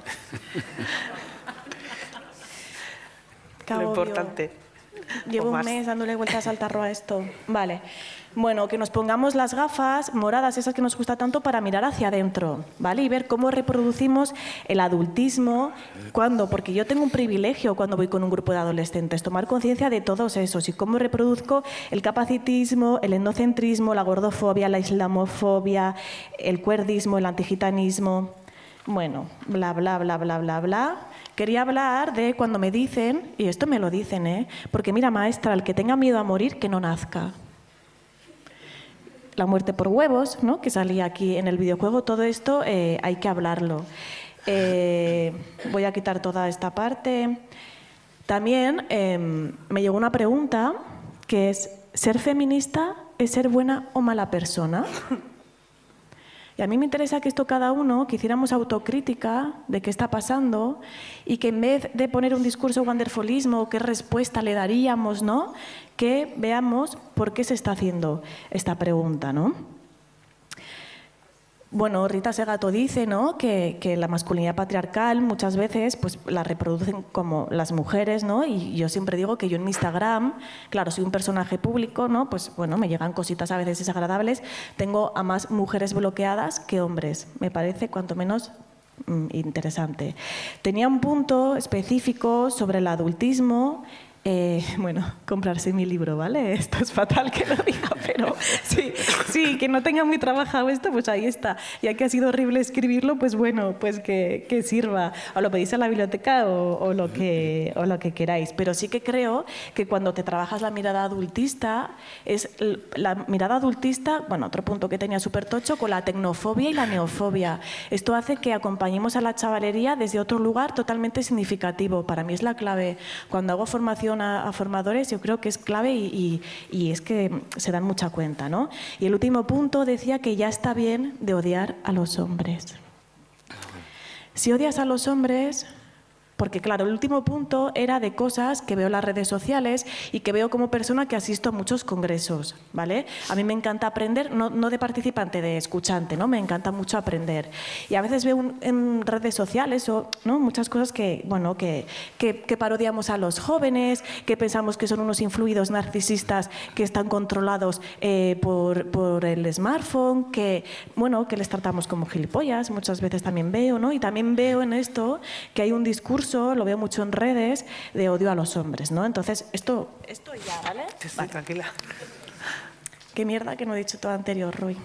Lo importante. Llevo un mes dándole vueltas al tarro a esto. Vale. Bueno, que nos pongamos las gafas moradas, esas que nos gusta tanto, para mirar hacia adentro, ¿vale? Y ver cómo reproducimos el adultismo. ¿Cuándo? Porque yo tengo un privilegio cuando voy con un grupo de adolescentes, tomar conciencia de todos esos y cómo reproduzco el capacitismo, el etnocentrismo, la gordofobia, la islamofobia, el cuerdismo, el antigitanismo. Bueno, bla, bla, bla, bla, bla, bla. Quería hablar de cuando me dicen, y esto me lo dicen, porque mira, maestra, el que tenga miedo a morir, que no nazca. La muerte por huevos, ¿no?, que salía aquí en el videojuego, todo esto hay que hablarlo. Voy a quitar toda esta parte. También me llegó una pregunta que es, ¿ser feminista es ser buena o mala persona? Y a mí me interesa que esto cada uno, que hiciéramos autocrítica de qué está pasando y que en vez de poner un discurso wonderfulismo, qué respuesta le daríamos, ¿no?, que veamos por qué se está haciendo esta pregunta, ¿no? Bueno, Rita Segato dice, ¿no?, que la masculinidad patriarcal muchas veces pues, la reproducen como las mujeres, ¿no? Y yo siempre digo que yo en mi Instagram, claro, soy un personaje público, ¿no? Pues bueno, me llegan cositas a veces desagradables. Tengo a más mujeres bloqueadas que hombres. Me parece cuanto menos interesante. Tenía un punto específico sobre el adultismo. Bueno, comprarse mi libro, ¿vale? Esto es fatal que lo diga, pero sí, que no tenga muy trabajado esto, pues ahí está. Ya que ha sido horrible escribirlo, pues bueno, pues que sirva. O lo pedís a la biblioteca o lo que queráis. Pero sí que creo que cuando te trabajas la mirada adultista, es la mirada adultista, bueno, otro punto que tenía súper tocho, con la tecnofobia y la neofobia. Esto hace que acompañemos a la chavalería desde otro lugar totalmente significativo. Para mí es la clave. Cuando hago formación a formadores, yo creo que es clave y es que se dan mucha cuenta, ¿no? Y el último punto decía que ya está bien de odiar a los hombres. Si odias a los hombres... Porque, claro, el último punto era de cosas que veo en las redes sociales y que veo como persona que asisto a muchos congresos, ¿vale? A mí me encanta aprender, no de participante, de escuchante, ¿no? Me encanta mucho aprender. Y a veces veo en redes sociales, ¿no?, muchas cosas que, bueno, que parodiamos a los jóvenes, que pensamos que son unos influidos narcisistas que están controlados por el smartphone, que, bueno, que les tratamos como gilipollas, muchas veces también veo, ¿no? Y también veo en esto que hay un discurso, lo veo mucho en redes, de odio a los hombres, ¿no? Entonces, esto ya, ¿vale? Estoy tranquila. Qué mierda que no he dicho todo anterior, Rui.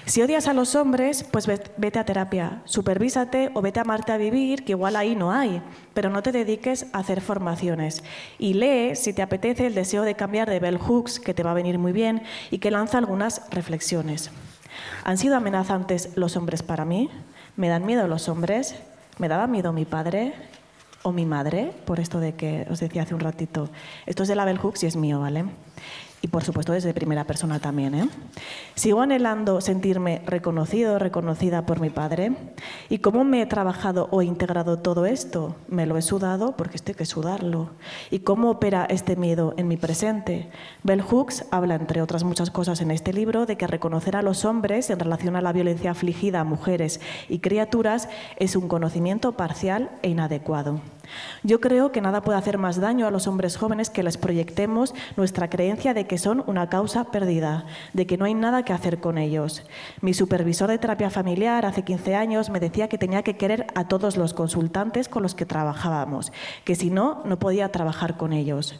Si odias a los hombres, pues vete a terapia, supervísate o vete a Amarte a Vivir, que igual ahí no hay, pero no te dediques a hacer formaciones. Y lee, si te apetece, El deseo de cambiar, de Bell Hooks, que te va a venir muy bien y que lanza algunas reflexiones. ¿Han sido amenazantes los hombres para mí? ¿Me dan miedo los hombres? ¿Me daba miedo mi padre o mi madre? Por esto de que os decía hace un ratito. Esto es de la Bell Hooks y es mío, ¿vale? Y por supuesto desde primera persona también, ¿eh? Sigo anhelando sentirme reconocido o reconocida por mi padre. ¿Y cómo me he trabajado o integrado todo esto? Me lo he sudado porque esto hay que sudarlo. ¿Y cómo opera este miedo en mi presente? Bell Hooks habla, entre otras muchas cosas en este libro, de que reconocer a los hombres en relación a la violencia afligida a mujeres y criaturas es un conocimiento parcial e inadecuado. Yo creo que nada puede hacer más daño a los hombres jóvenes que les proyectemos nuestra creencia de que son una causa perdida, de que no hay nada que hacer con ellos. Mi supervisor de terapia familiar hace 15 años me decía que tenía que querer a todos los consultantes con los que trabajábamos, que si no, no podía trabajar con ellos.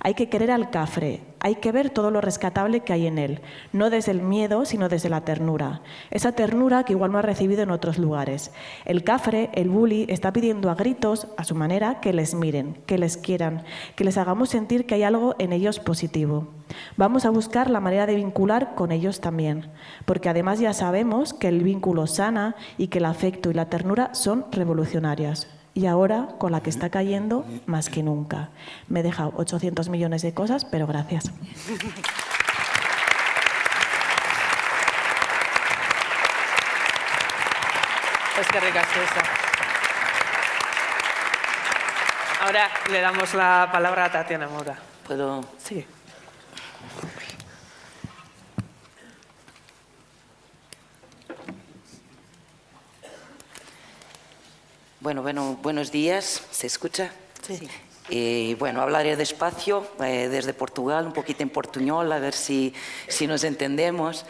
Hay que querer al cafre, hay que ver todo lo rescatable que hay en él, no desde el miedo, sino desde la ternura. Esa ternura que igual no ha recibido en otros lugares. El cafre, el bully, está pidiendo a gritos, a su manera, que les miren, que les quieran, que les hagamos sentir que hay algo en ellos positivo. Vamos a buscar la manera de vincular con ellos también, porque además ya sabemos que el vínculo sana y que el afecto y la ternura son revolucionarias. Y ahora, con la que está cayendo, más que nunca. Me he dejado 800 millones de cosas, pero gracias. Pues qué rica es esa. Ahora le damos la palabra a Tatiana Mora. ¿Puedo? Sí. Bueno, buenos días. ¿Se escucha? Sí. Bueno, hablaré despacio, desde Portugal, un poquito en portuñol, a ver si nos entendemos.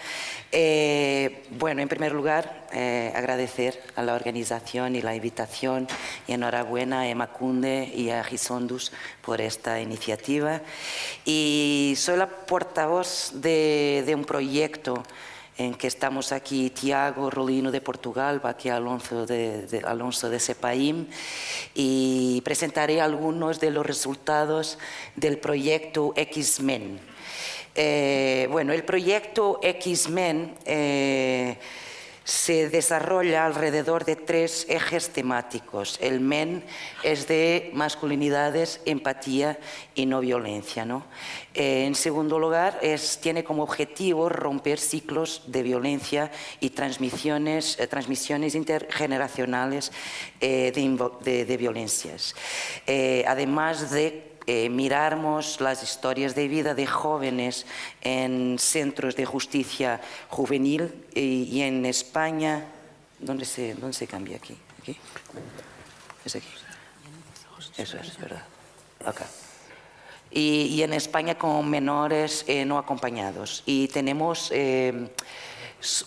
Bueno, en primer lugar, agradecer a la organización y la invitación y enhorabuena a Emakunde y a Gisondus por esta iniciativa. Y soy la portavoz de un proyecto en que estamos aquí Tiago Rolino de Portugal, aquí Alonso de Sepaim, y presentaré algunos de los resultados del proyecto X-Men. Bueno, el proyecto X-Men se desarrolla alrededor de 3 ejes temáticos. El MEN es de masculinidades, empatía y no violencia, ¿no? En segundo lugar, tiene como objetivo romper ciclos de violencia y transmisiones intergeneracionales de violencias. Además de mirarmos las historias de vida de jóvenes en centros de justicia juvenil y en España. ¿Dónde se cambia aquí? ¿Aquí? Es aquí. Eso es, ¿verdad? Acá. Y en España con menores no acompañados. Y tenemos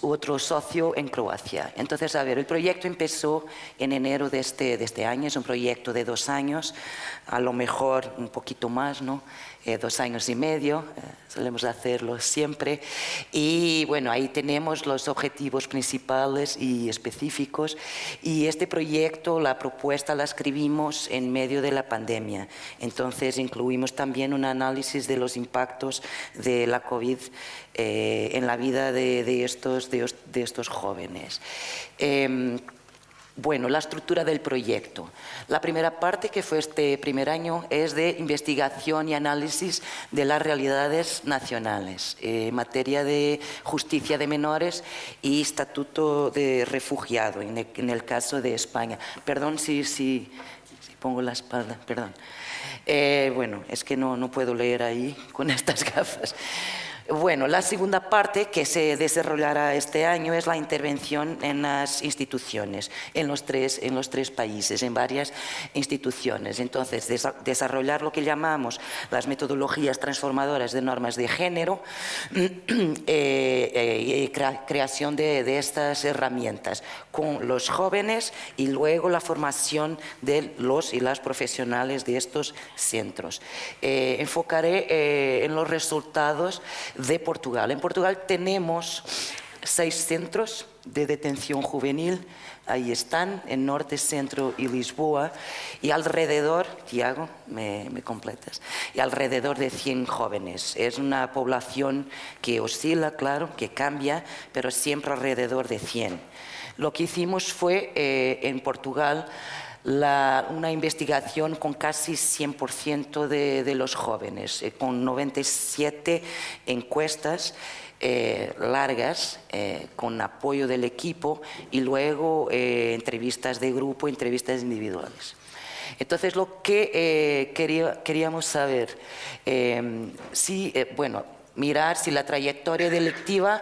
otro socio en Croacia. Entonces, a ver, el proyecto empezó en enero de este año, es un proyecto de 2 años, a lo mejor un poquito más, ¿no? 2 años y medio, solemos hacerlo siempre. Y bueno, ahí tenemos los objetivos principales y específicos. Y este proyecto, la propuesta la escribimos en medio de la pandemia. Entonces incluimos también un análisis de los impactos de la COVID en la vida de estos jóvenes. Bueno, la estructura del proyecto. La primera parte, que fue este primer año, es de investigación y análisis de las realidades nacionales en materia de justicia de menores y estatuto de refugiado, en el caso de España. Perdón si pongo la espalda, perdón. Bueno, es que no puedo leer ahí con estas gafas. Bueno, la segunda parte que se desarrollará este año es la intervención en las instituciones, en los tres países, en varias instituciones. Entonces, desarrollar lo que llamamos las metodologías transformadoras de normas de género y creación de estas herramientas con los jóvenes y luego la formación de los y las profesionales de estos centros. Enfocaré en los resultados de Portugal. En Portugal tenemos 6 centros de detención juvenil, ahí están, en Norte, Centro y Lisboa, y alrededor, Tiago, me completas, y alrededor de 100 jóvenes. Es una población que oscila, claro, que cambia, pero siempre alrededor de 100. Lo que hicimos fue, en Portugal, una investigación con casi 100% de los jóvenes, con 97 encuestas largas, con apoyo del equipo, y luego entrevistas de grupo, entrevistas individuales. Entonces, lo que queríamos saber, mirar si la trayectoria delictiva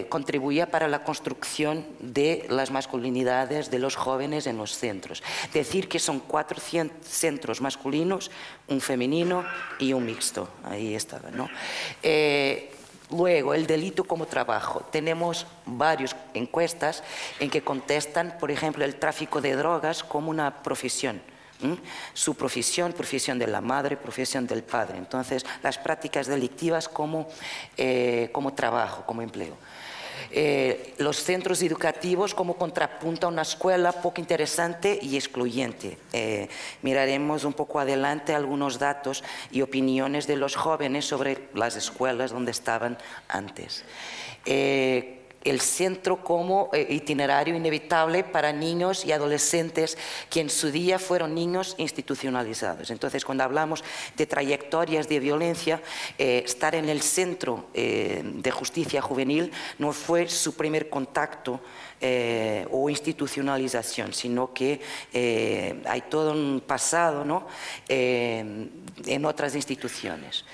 contribuía para la construcción de las masculinidades de los jóvenes en los centros. Decir que son 4 centros masculinos, un femenino y un mixto. Ahí estaba, ¿no? Luego, el delito como trabajo. Tenemos varias encuestas en que contestan, por ejemplo, el tráfico de drogas como una profesión. Su profesión de la madre, profesión del padre. Entonces, las prácticas delictivas como trabajo, como empleo. Los centros educativos como contrapunto a una escuela poco interesante y excluyente. Miraremos un poco adelante algunos datos y opiniones de los jóvenes sobre las escuelas donde estaban antes. El centro como itinerario inevitable para niños y adolescentes que en su día fueron niños institucionalizados. Entonces, cuando hablamos de trayectorias de violencia, estar en el centro de justicia juvenil no fue su primer contacto o institucionalización, sino que hay todo un pasado, ¿no? En otras instituciones.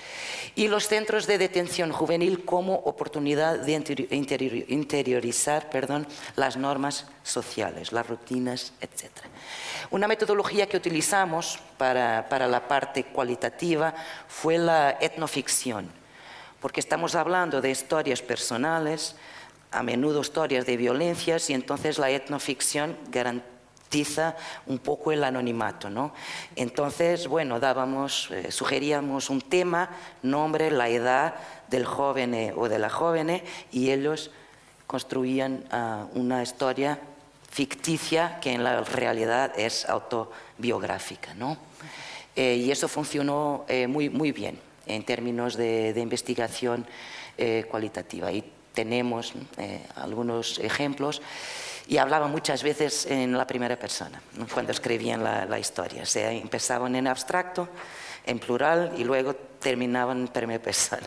Y los centros de detención juvenil como oportunidad de interiorizar las normas sociales, las rutinas, etc. Una metodología que utilizamos para la parte cualitativa fue la etnoficción, porque estamos hablando de historias personales, a menudo historias de violencias, y entonces la etnoficción garantiza un poco el anonimato, ¿no? Entonces, bueno, sugeríamos un tema, nombre, la edad del joven o de la joven, y ellos construían una historia ficticia que en la realidad es autobiográfica, ¿no? Y eso funcionó muy bien en términos de investigación cualitativa. Y tenemos algunos ejemplos. Y hablaba muchas veces en la primera persona, ¿no? Cuando escribían la historia. O sea, empezaban en abstracto, en plural, y luego terminaban en primera persona.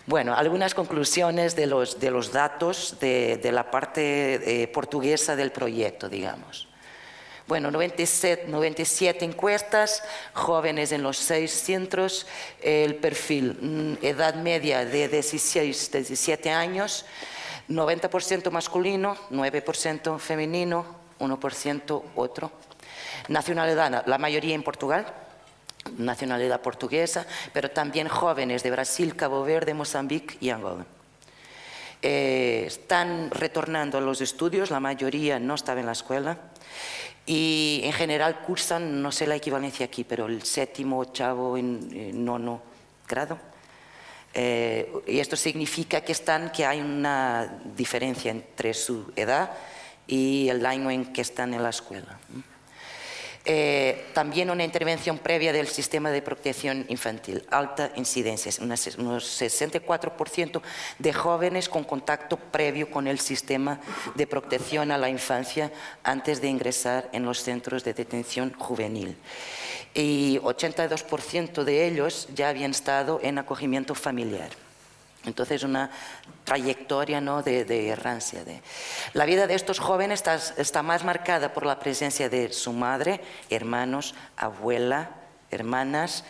Bueno, algunas conclusiones de los datos de la parte portuguesa del proyecto, digamos. Bueno, 97 encuestas, jóvenes en los 6 centros, el perfil, edad media de 17 años, 90% masculino, 9% femenino, 1% otro. Nacionalidad, la mayoría en Portugal, nacionalidad portuguesa, pero también jóvenes de Brasil, Cabo Verde, Mozambique y Angola. Están retornando a los estudios, la mayoría no estaba en la escuela, y en general cursan, no sé la equivalencia aquí, pero el 7º, 8º y 9º grado. Y esto significa que hay una diferencia entre su edad y el año en que están en la escuela. También una intervención previa del sistema de protección infantil, alta incidencia, unos 64% de jóvenes con contacto previo con el sistema de protección a la infancia antes de ingresar en los centros de detención juvenil. Y 82% de ellos ya habían estado en acogimiento familiar. Entonces, una trayectoria, ¿no?, de errancia. La vida de estos jóvenes está más marcada por la presencia de su madre, hermanos, abuela, hermanas,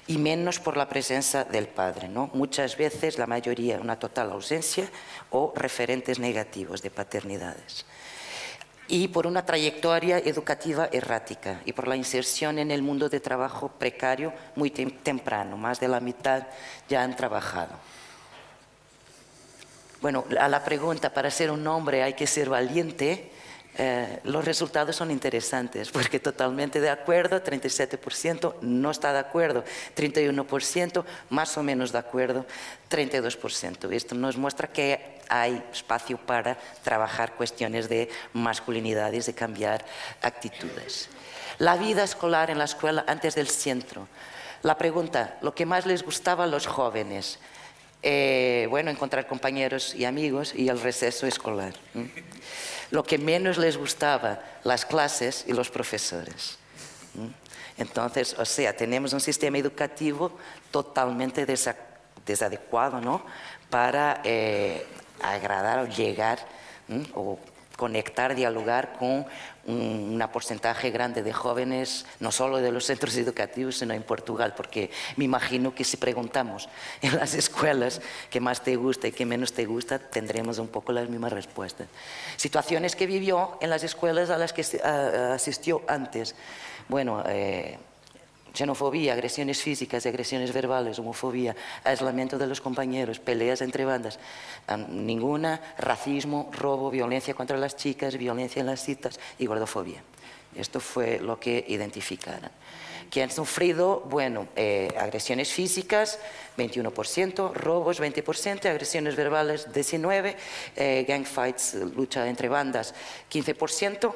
y menos por la presencia del padre, ¿no? Muchas veces, la mayoría, una total ausencia o referentes negativos de paternidades. Y por una trayectoria educativa errática y por la inserción en el mundo de trabajo precario muy temprano, más de la mitad ya han trabajado. Bueno, a la pregunta, para ser un hombre hay que ser valiente, los resultados son interesantes, porque totalmente de acuerdo, 37%, no está de acuerdo, 31%, más o menos de acuerdo, 32%. Esto nos muestra que hay espacio para trabajar cuestiones de masculinidades, de cambiar actitudes. La vida escolar en la escuela antes del centro. La pregunta, lo que más les gustaba a los jóvenes. Bueno, encontrar compañeros y amigos y el receso escolar. Lo que menos les gustaba, las clases y los profesores. Entonces, o sea, tenemos un sistema educativo totalmente desadecuado, ¿no? Para agradar o llegar o conectar, dialogar con un porcentaje grande de jóvenes, no solo de los centros educativos, sino en Portugal, porque me imagino que si preguntamos en las escuelas qué más te gusta y qué menos te gusta, tendremos un poco las mismas respuestas. Situaciones que vivió en las escuelas a las que asistió antes. Bueno, xenofobia, agresiones físicas, agresiones verbales, homofobia, aislamiento de los compañeros, peleas entre bandas, ninguna, racismo, robo, violencia contra las chicas, violencia en las citas y gordofobia. Esto fue lo que identificaron. ¿Quién ha sufrido? Bueno, agresiones físicas, 21%, robos, 20%, agresiones verbales, 19%, gang fights, lucha entre bandas, 15%,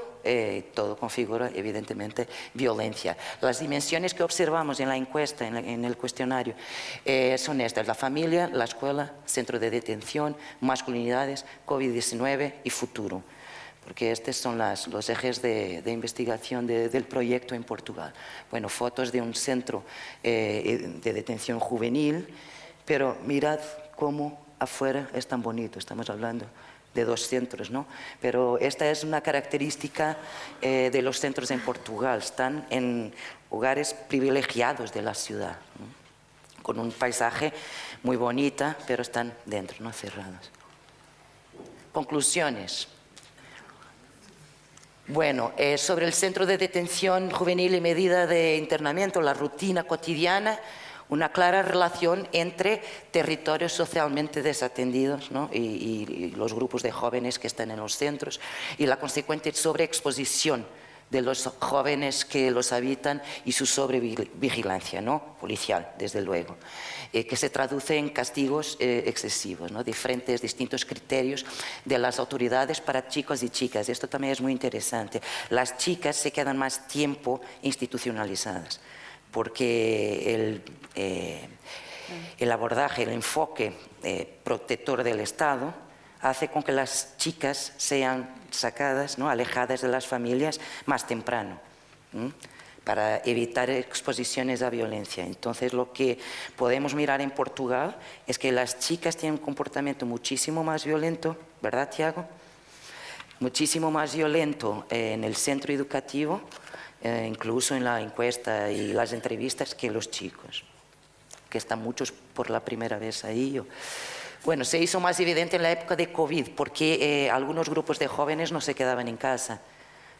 todo configura, evidentemente, violencia. Las dimensiones que observamos en la encuesta, en el cuestionario, son estas: la familia, la escuela, centro de detención, masculinidades, COVID-19 y futuro. Porque estos son los ejes de investigación del proyecto en Portugal. Bueno, fotos de un centro de detención juvenil, pero mirad cómo afuera es tan bonito. Estamos hablando de 2 centros, ¿no? Pero esta es una característica de los centros en Portugal. Están en lugares privilegiados de la ciudad, ¿no? Con un paisaje muy bonito, pero están dentro, no cerrados. Conclusiones. Bueno, sobre el centro de detención juvenil y medida de internamiento, la rutina cotidiana, una clara relación entre territorios socialmente desatendidos, ¿no? y los grupos de jóvenes que están en los centros, y la consecuente sobreexposición de los jóvenes que los habitan y su sobrevigilancia, ¿no? Policial, desde luego, que se traduce en castigos excesivos, ¿no? Diferentes, distintos criterios de las autoridades para chicos y chicas. Esto también es muy interesante. Las chicas se quedan más tiempo institucionalizadas, porque el abordaje, el enfoque protector del Estado hace con que las chicas sean sacadas, ¿no? Alejadas de las familias más temprano, para evitar exposiciones a violencia. Entonces, lo que podemos mirar en Portugal es que las chicas tienen un comportamiento muchísimo más violento, ¿verdad, Tiago? Muchísimo más violento en el centro educativo, incluso en la encuesta y las entrevistas, que los chicos, que están muchos por la primera vez ahí. Bueno, se hizo más evidente en la época de COVID, porque algunos grupos de jóvenes no se quedaban en casa.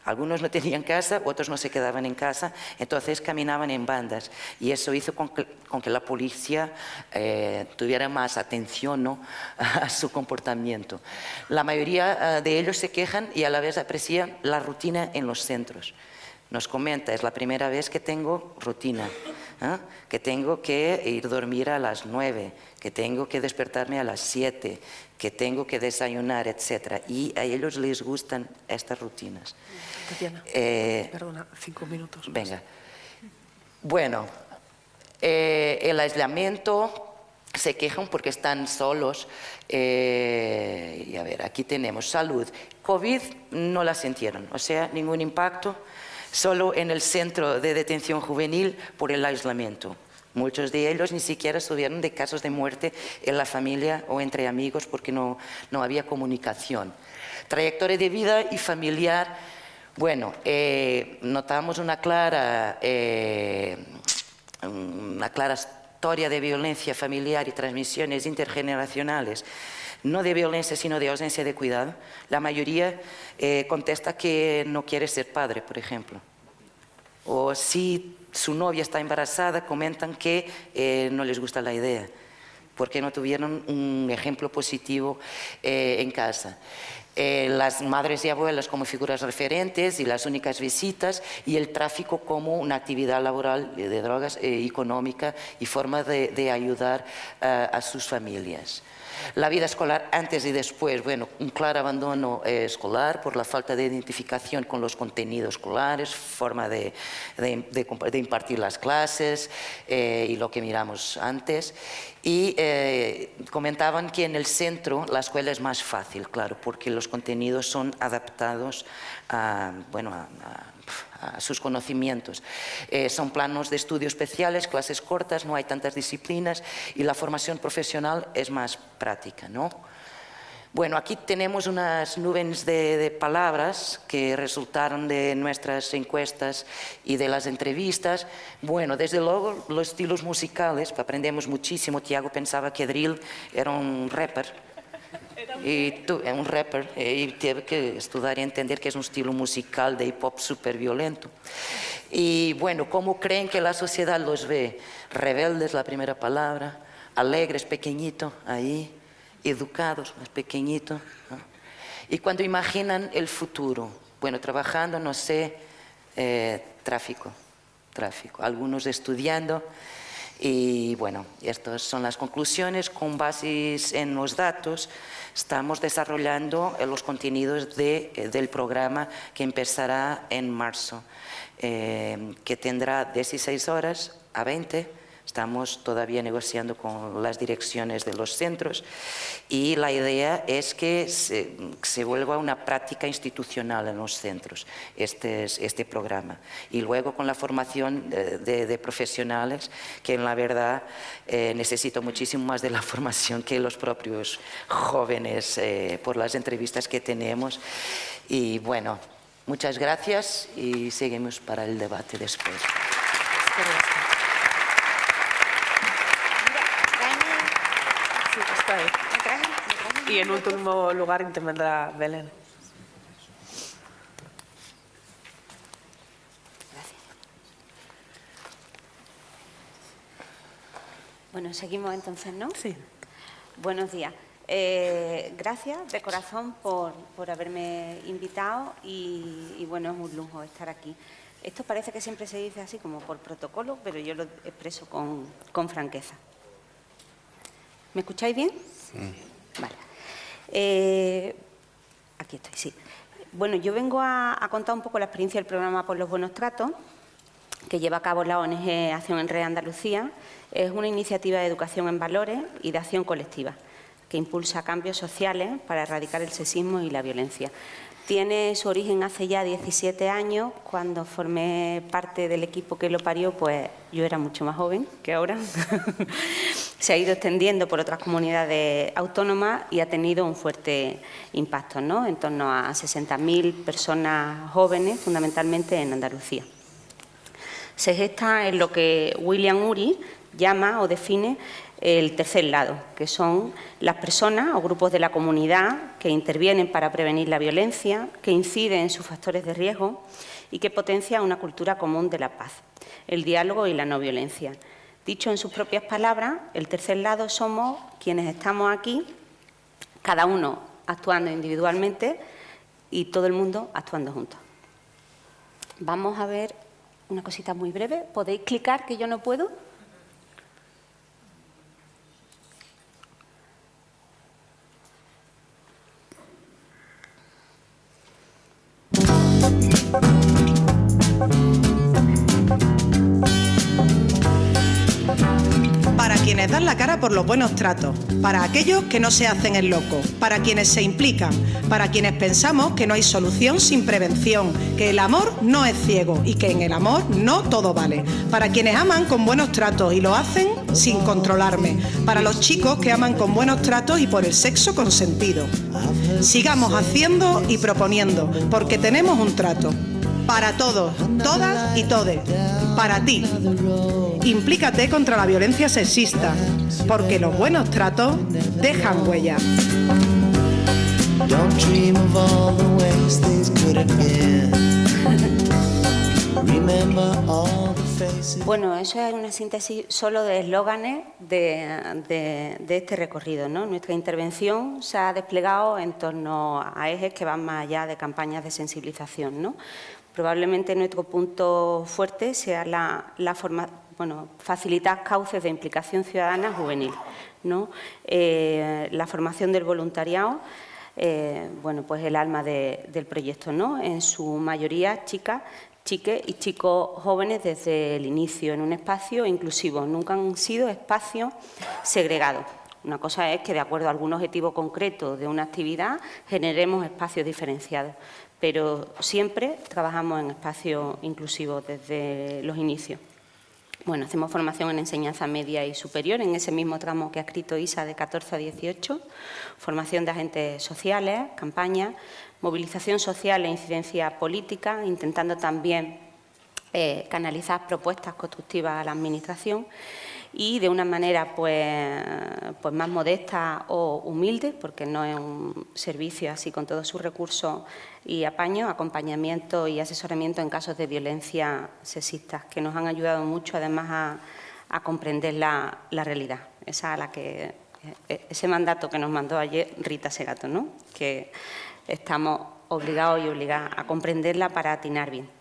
Algunos no tenían casa, otros no se quedaban en casa, entonces caminaban en bandas. Y eso hizo con que la policía tuviera más atención, ¿no? a su comportamiento. La mayoría de ellos se quejan y a la vez aprecian la rutina en los centros. Nos comenta: es la primera vez que tengo rutina, que tengo que ir a dormir a las 9, que tengo que despertarme a las 7, que tengo que desayunar, etc. Y a ellos les gustan estas rutinas. Tatiana, perdona, 5 minutos. Venga. Bueno, el aislamiento, se quejan porque están solos. Y a ver, aquí tenemos salud. COVID no la sintieron, o sea, ningún impacto. Solo en el centro de detención juvenil por el aislamiento. Muchos de ellos ni siquiera subieron de casos de muerte en la familia o entre amigos, porque no había comunicación. Trayectoria de vida y familiar. Bueno, notamos una clara historia de violencia familiar y transmisiones intergeneracionales. No de violencia, sino de ausencia de cuidado. La mayoría contesta que no quiere ser padre, por ejemplo. O si su novia está embarazada, comentan que no les gusta la idea, porque no tuvieron un ejemplo positivo en casa. las madres y abuelas como figuras referentes y las únicas visitas, y el tráfico como una actividad laboral de drogas económica y forma de ayudar a sus familias. La vida escolar antes y después, bueno, un claro abandono escolar por la falta de identificación con los contenidos escolares, forma de impartir las clases y lo que miramos antes. Y comentaban que en el centro la escuela es más fácil, claro, porque los contenidos son adaptados a sus conocimientos. Son planos de estudio especiales, clases cortas, no hay tantas disciplinas y la formación profesional es más práctica, ¿no? Bueno, aquí tenemos unas nubes de palabras que resultaron de nuestras encuestas y de las entrevistas. Bueno, desde luego los estilos musicales, aprendemos muchísimo. Tiago pensaba que drill era un rapper. Y un rapper, y tuve que estudiar y entender que es un estilo musical de hip hop súper violento. Y bueno, ¿cómo creen que la sociedad los ve? Rebeldes, la primera palabra, alegres, pequeñito, ahí, educados, más pequeñito, ¿no? Y cuando imaginan el futuro, bueno, trabajando, no sé, tráfico, algunos estudiando. Y bueno, estas son las conclusiones. Con bases en los datos estamos desarrollando los contenidos del programa que empezará en marzo, que tendrá 16 horas a 20. Estamos todavía negociando con las direcciones de los centros y la idea es que se vuelva una práctica institucional en los centros este programa. Y luego con la formación de profesionales, que en la verdad necesito muchísimo más de la formación que los propios jóvenes por las entrevistas que tenemos. Y bueno, muchas gracias y seguimos para el debate después. Y en último lugar intervendrá Belén. Bueno, seguimos entonces, ¿no? Sí. Buenos días. Gracias de corazón por haberme invitado y bueno, es un lujo estar aquí. Esto parece que siempre se dice así como por protocolo, pero yo lo expreso con franqueza. ¿Me escucháis bien? Sí. Vale. Aquí estoy, sí. Bueno, yo vengo a contar un poco la experiencia del programa Por los Buenos Tratos, que lleva a cabo la ONG Acción en Red Andalucía. Es una iniciativa de educación en valores y de acción colectiva que impulsa cambios sociales para erradicar el sexismo y la violencia. Tiene su origen hace ya 17 años, cuando formé parte del equipo que lo parió, pues yo era mucho más joven que ahora. Se ha ido extendiendo por otras comunidades autónomas y ha tenido un fuerte impacto, ¿no? En torno a 60.000 personas jóvenes, fundamentalmente en Andalucía. Se gesta en lo que William Ury llama o define el tercer lado, que son las personas o grupos de la comunidad que intervienen para prevenir la violencia, que inciden en sus factores de riesgo y que potencian una cultura común de la paz, el diálogo y la no violencia. Dicho en sus propias palabras, el tercer lado somos quienes estamos aquí, cada uno actuando individualmente y todo el mundo actuando juntos. Vamos a ver una cosita muy breve. ¿Podéis clicar que yo no puedo? Para quienes dan la cara por los buenos tratos, para aquellos que no se hacen el loco, para quienes se implican, para quienes pensamos que no hay solución sin prevención, que el amor no es ciego y que en el amor no todo vale, para quienes aman con buenos tratos y lo hacen sin controlarme, para los chicos que aman con buenos tratos y por el sexo consentido. Sigamos haciendo y proponiendo, porque tenemos un trato. Para todos, todas y todes. Para ti. Implícate contra la violencia sexista, porque los buenos tratos dejan huella. Bueno, eso es una síntesis solo de eslóganes de este recorrido, ¿no? Nuestra intervención se ha desplegado en torno a ejes que van más allá de campañas de sensibilización, ¿no? Probablemente nuestro punto fuerte sea facilitar cauces de implicación ciudadana juvenil, ¿no? La formación del voluntariado, pues el alma del proyecto, ¿no? En su mayoría chicas, chiques y chicos jóvenes desde el inicio, en un espacio inclusivo. Nunca han sido espacios segregados. Una cosa es que, de acuerdo a algún objetivo concreto de una actividad, generemos espacios diferenciados, pero siempre trabajamos en espacios inclusivos desde los inicios. Bueno, hacemos formación en enseñanza media y superior, en ese mismo tramo que ha escrito Isa, de 14 a 18, formación de agentes sociales, campañas, movilización social e incidencia política, intentando también canalizar propuestas constructivas a la Administración y de una manera pues más modesta o humilde, porque no es un servicio así con todos sus recursos y apaños, acompañamiento y asesoramiento en casos de violencia sexista, que nos han ayudado mucho además a comprender la realidad. Ese mandato que nos mandó ayer Rita Segato, ¿no? Que estamos obligados y obligadas a comprenderla para atinar bien.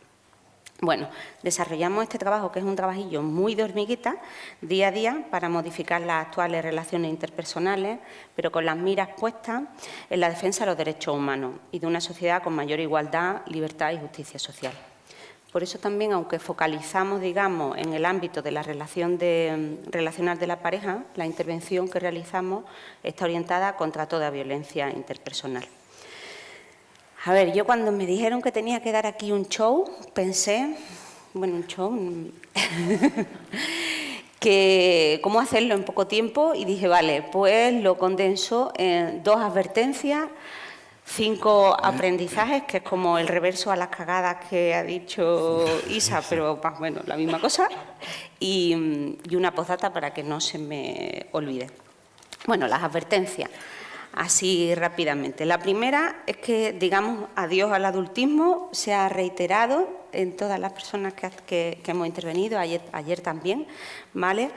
Bueno, desarrollamos este trabajo, que es un trabajillo muy de hormiguita, día a día, para modificar las actuales relaciones interpersonales, pero con las miras puestas en la defensa de los derechos humanos y de una sociedad con mayor igualdad, libertad y justicia social. Por eso también, aunque focalizamos, digamos, en el ámbito de la relación relacional de la pareja, la intervención que realizamos está orientada contra toda violencia interpersonal. A ver, yo cuando me dijeron que tenía que dar aquí un show, pensé, que cómo hacerlo en poco tiempo, y dije, vale, pues lo condenso en 2 advertencias, 5 aprendizajes, que es como el reverso a las cagadas que ha dicho Isa, pero bueno, la misma cosa, y una postdata para que no se me olvide. Bueno, las advertencias. Así rápidamente. La primera es que, digamos, adiós al adultismo se ha reiterado en todas las personas que hemos intervenido, ayer también, ¿vale?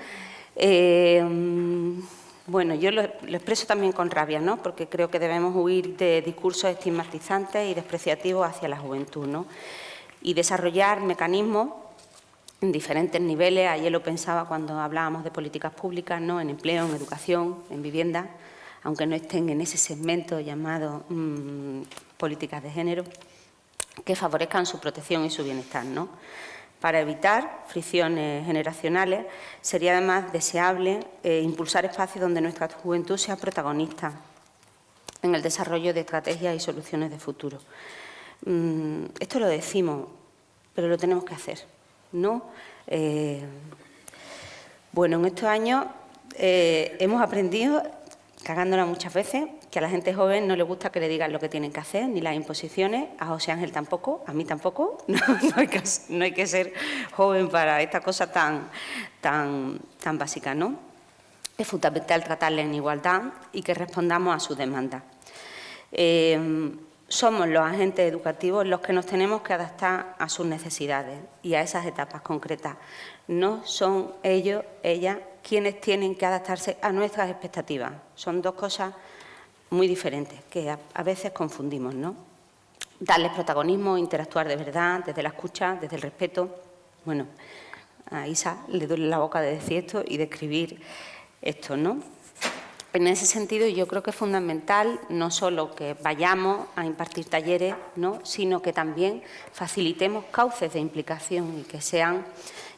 Bueno, yo lo expreso también con rabia, ¿no? Porque creo que debemos huir de discursos estigmatizantes y despreciativos hacia la juventud, ¿no? Y desarrollar mecanismos en diferentes niveles. Ayer lo pensaba cuando hablábamos de políticas públicas, ¿no? En empleo, en educación, en vivienda, aunque no estén en ese segmento llamado políticas de género, que favorezcan su protección y su bienestar, ¿no? Para evitar fricciones generacionales, sería además deseable impulsar espacios donde nuestra juventud sea protagonista en el desarrollo de estrategias y soluciones de futuro. Esto lo decimos, pero lo tenemos que hacer, ¿no? Bueno, en estos años hemos aprendido, cagándola muchas veces, que a la gente joven no le gusta que le digan lo que tienen que hacer, ni las imposiciones, a José Ángel tampoco, a mí tampoco, no hay que ser joven para esta cosa tan básica, ¿no? Es fundamental tratarles en igualdad y que respondamos a sus demandas. Somos los agentes educativos los que nos tenemos que adaptar a sus necesidades y a esas etapas concretas. No son ellos, ellas, quienes tienen que adaptarse a nuestras expectativas. Son 2 cosas muy diferentes que a veces confundimos, ¿no? Darles protagonismo, interactuar de verdad, desde la escucha, desde el respeto. Bueno, a Isa le duele la boca de decir esto y de escribir esto, ¿no? En ese sentido, yo creo que es fundamental no solo que vayamos a impartir talleres, ¿no?, sino que también facilitemos cauces de implicación y que sean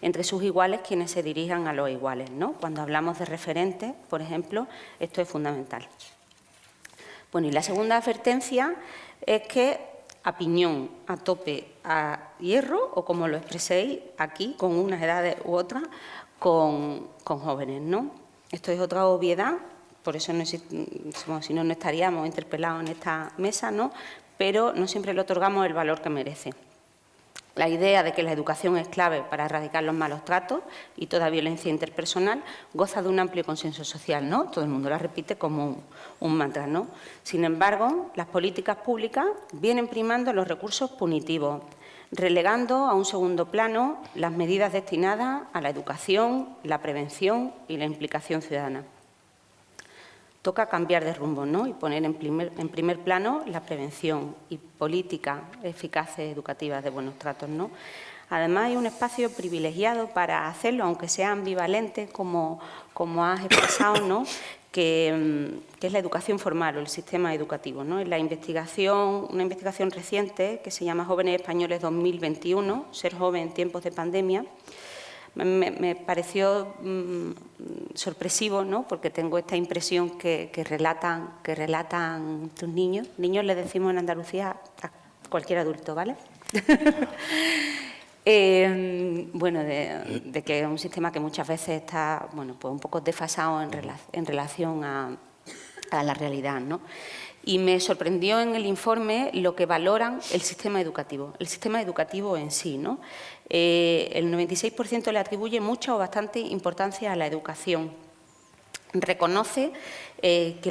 entre sus iguales quienes se dirijan a los iguales, ¿no? Cuando hablamos de referentes, por ejemplo, esto es fundamental. Bueno, y la segunda advertencia es que a piñón, a tope, a hierro, o como lo expreséis aquí, con unas edades u otras, con jóvenes, ¿no? Esto es otra obviedad. Por eso no estaríamos interpelados en esta mesa, ¿no? Pero no siempre le otorgamos el valor que merece. La idea de que la educación es clave para erradicar los malos tratos y toda violencia interpersonal goza de un amplio consenso social, ¿no? Todo el mundo la repite como un mantra, ¿no? Sin embargo, las políticas públicas vienen primando los recursos punitivos, relegando a un segundo plano las medidas destinadas a la educación, la prevención y la implicación ciudadana. Toca cambiar de rumbo, ¿no?, y poner en primer plano la prevención y políticas eficaces educativas de buenos tratos, ¿no? Además, hay un espacio privilegiado para hacerlo, aunque sea ambivalente, como has expresado, ¿no?, que es la educación formal o el sistema educativo, ¿no? En una investigación reciente que se llama Jóvenes Españoles 2021, ser joven en tiempos de pandemia, me pareció sorpresivo, ¿no?, porque tengo esta impresión que relatan tus niños. Niños le decimos en Andalucía a cualquier adulto, ¿vale? Bueno, de que es un sistema que muchas veces está, bueno, pues un poco desfasado en relación a la realidad, ¿no? Y me sorprendió en el informe lo que valoran el sistema educativo en sí, ¿no? El 96% le atribuye mucha o bastante importancia a la educación. Reconoce que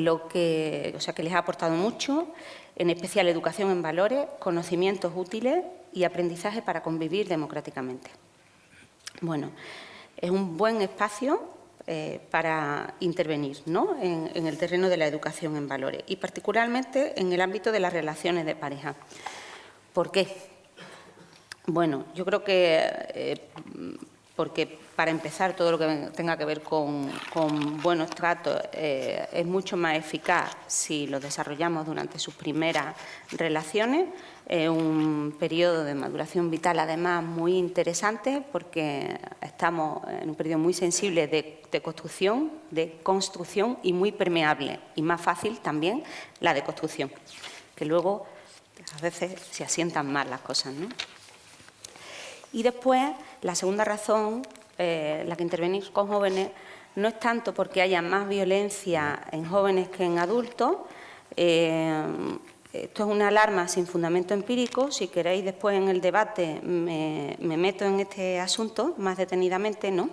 les ha aportado mucho, en especial educación en valores, conocimientos útiles y aprendizaje para convivir democráticamente. Bueno, es un buen espacio para intervenir, ¿no?, en el terreno de la educación en valores y particularmente en el ámbito de las relaciones de pareja. ¿Por qué? Bueno, yo creo que porque para empezar todo lo que tenga que ver con buenos tratos es mucho más eficaz si lo desarrollamos durante sus primeras relaciones. Un periodo de maduración vital además muy interesante porque estamos en un periodo muy sensible de construcción y muy permeable y más fácil también la de construcción, que luego a veces se asientan mal las cosas, ¿no? Y después, la segunda razón, la que intervenir con jóvenes, no es tanto porque haya más violencia en jóvenes que en adultos. Esto es una alarma sin fundamento empírico. Si queréis, después en el debate me meto en este asunto más detenidamente, ¿no?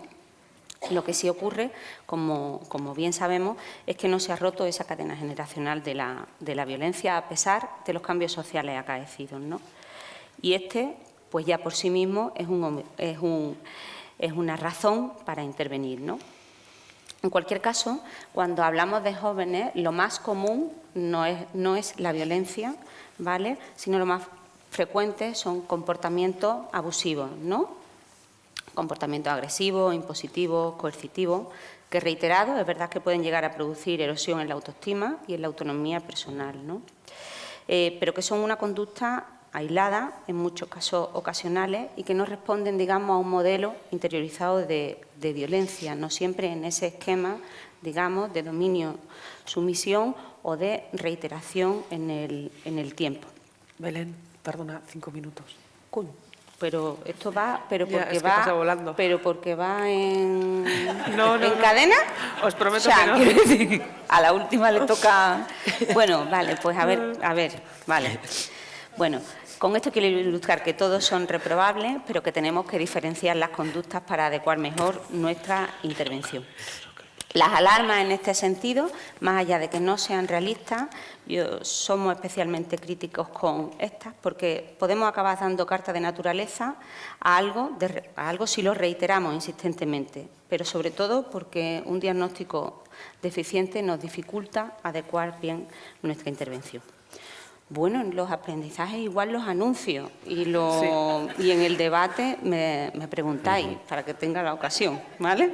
Lo que sí ocurre, como bien sabemos, es que no se ha roto esa cadena generacional de la violencia a pesar de los cambios sociales acaecidos, ¿no? Y pues ya por sí mismo es una razón para intervenir, ¿no? En cualquier caso, cuando hablamos de jóvenes, lo más común no es la violencia, ¿vale?, sino lo más frecuente son comportamientos abusivos, ¿no? Comportamientos agresivos, impositivos, coercitivos, que reiterados es verdad que pueden llegar a producir erosión en la autoestima y en la autonomía personal, ¿no? Pero que son una conducta aislada, en muchos casos ocasionales, y que no responden, digamos, a un modelo interiorizado de violencia, no siempre en ese esquema, digamos, de dominio-sumisión o de reiteración en el tiempo. Belén, perdona, 5 minutos. Coño. Pero esto va, pero ya, porque es que va, pasa volando. pero porque va en no, cadena. Os prometo o sea, que no. Quiero decir, a la última le toca. Bueno, vale, pues a ver, vale. Bueno, con esto quiero ilustrar que todos son reprobables, pero que tenemos que diferenciar las conductas para adecuar mejor nuestra intervención. Las alarmas en este sentido, más allá de que no sean realistas, somos especialmente críticos con estas porque podemos acabar dando carta de naturaleza a algo si lo reiteramos insistentemente, pero sobre todo porque un diagnóstico deficiente nos dificulta adecuar bien nuestra intervención. Bueno, en los aprendizajes igual los anuncio y en el debate me preguntáis para que tenga la ocasión, ¿vale?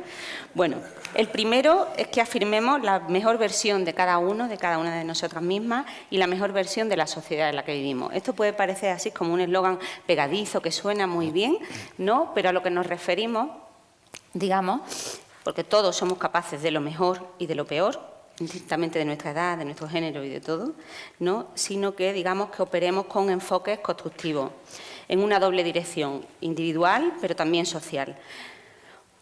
Bueno, el primero es que afirmemos la mejor versión de cada una de nosotras mismas y la mejor versión de la sociedad en la que vivimos. Esto puede parecer así como un eslogan pegadizo que suena muy bien, ¿no? Pero a lo que nos referimos, digamos, porque todos somos capaces de lo mejor y de lo peor, indistintamente de nuestra edad, de nuestro género y de todo, ¿no?, sino que, digamos, que operemos con enfoques constructivos, en una doble dirección, individual, pero también social.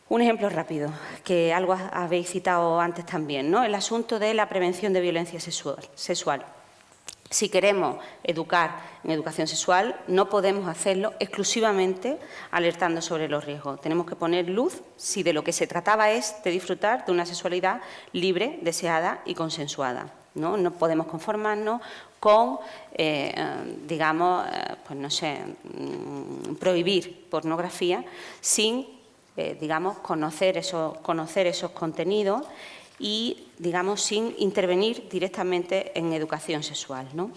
Un ejemplo rápido, que algo habéis citado antes también, ¿no?, el asunto de la prevención de violencia sexual. Si queremos educar en educación sexual, no podemos hacerlo exclusivamente alertando sobre los riesgos. Tenemos que poner luz si de lo que se trataba es de disfrutar de una sexualidad libre, deseada y consensuada. ¿no? No podemos conformarnos con, digamos, pues no sé, prohibir pornografía sin, digamos, conocer esos contenidos y, digamos, sin intervenir directamente en educación sexual, ¿no?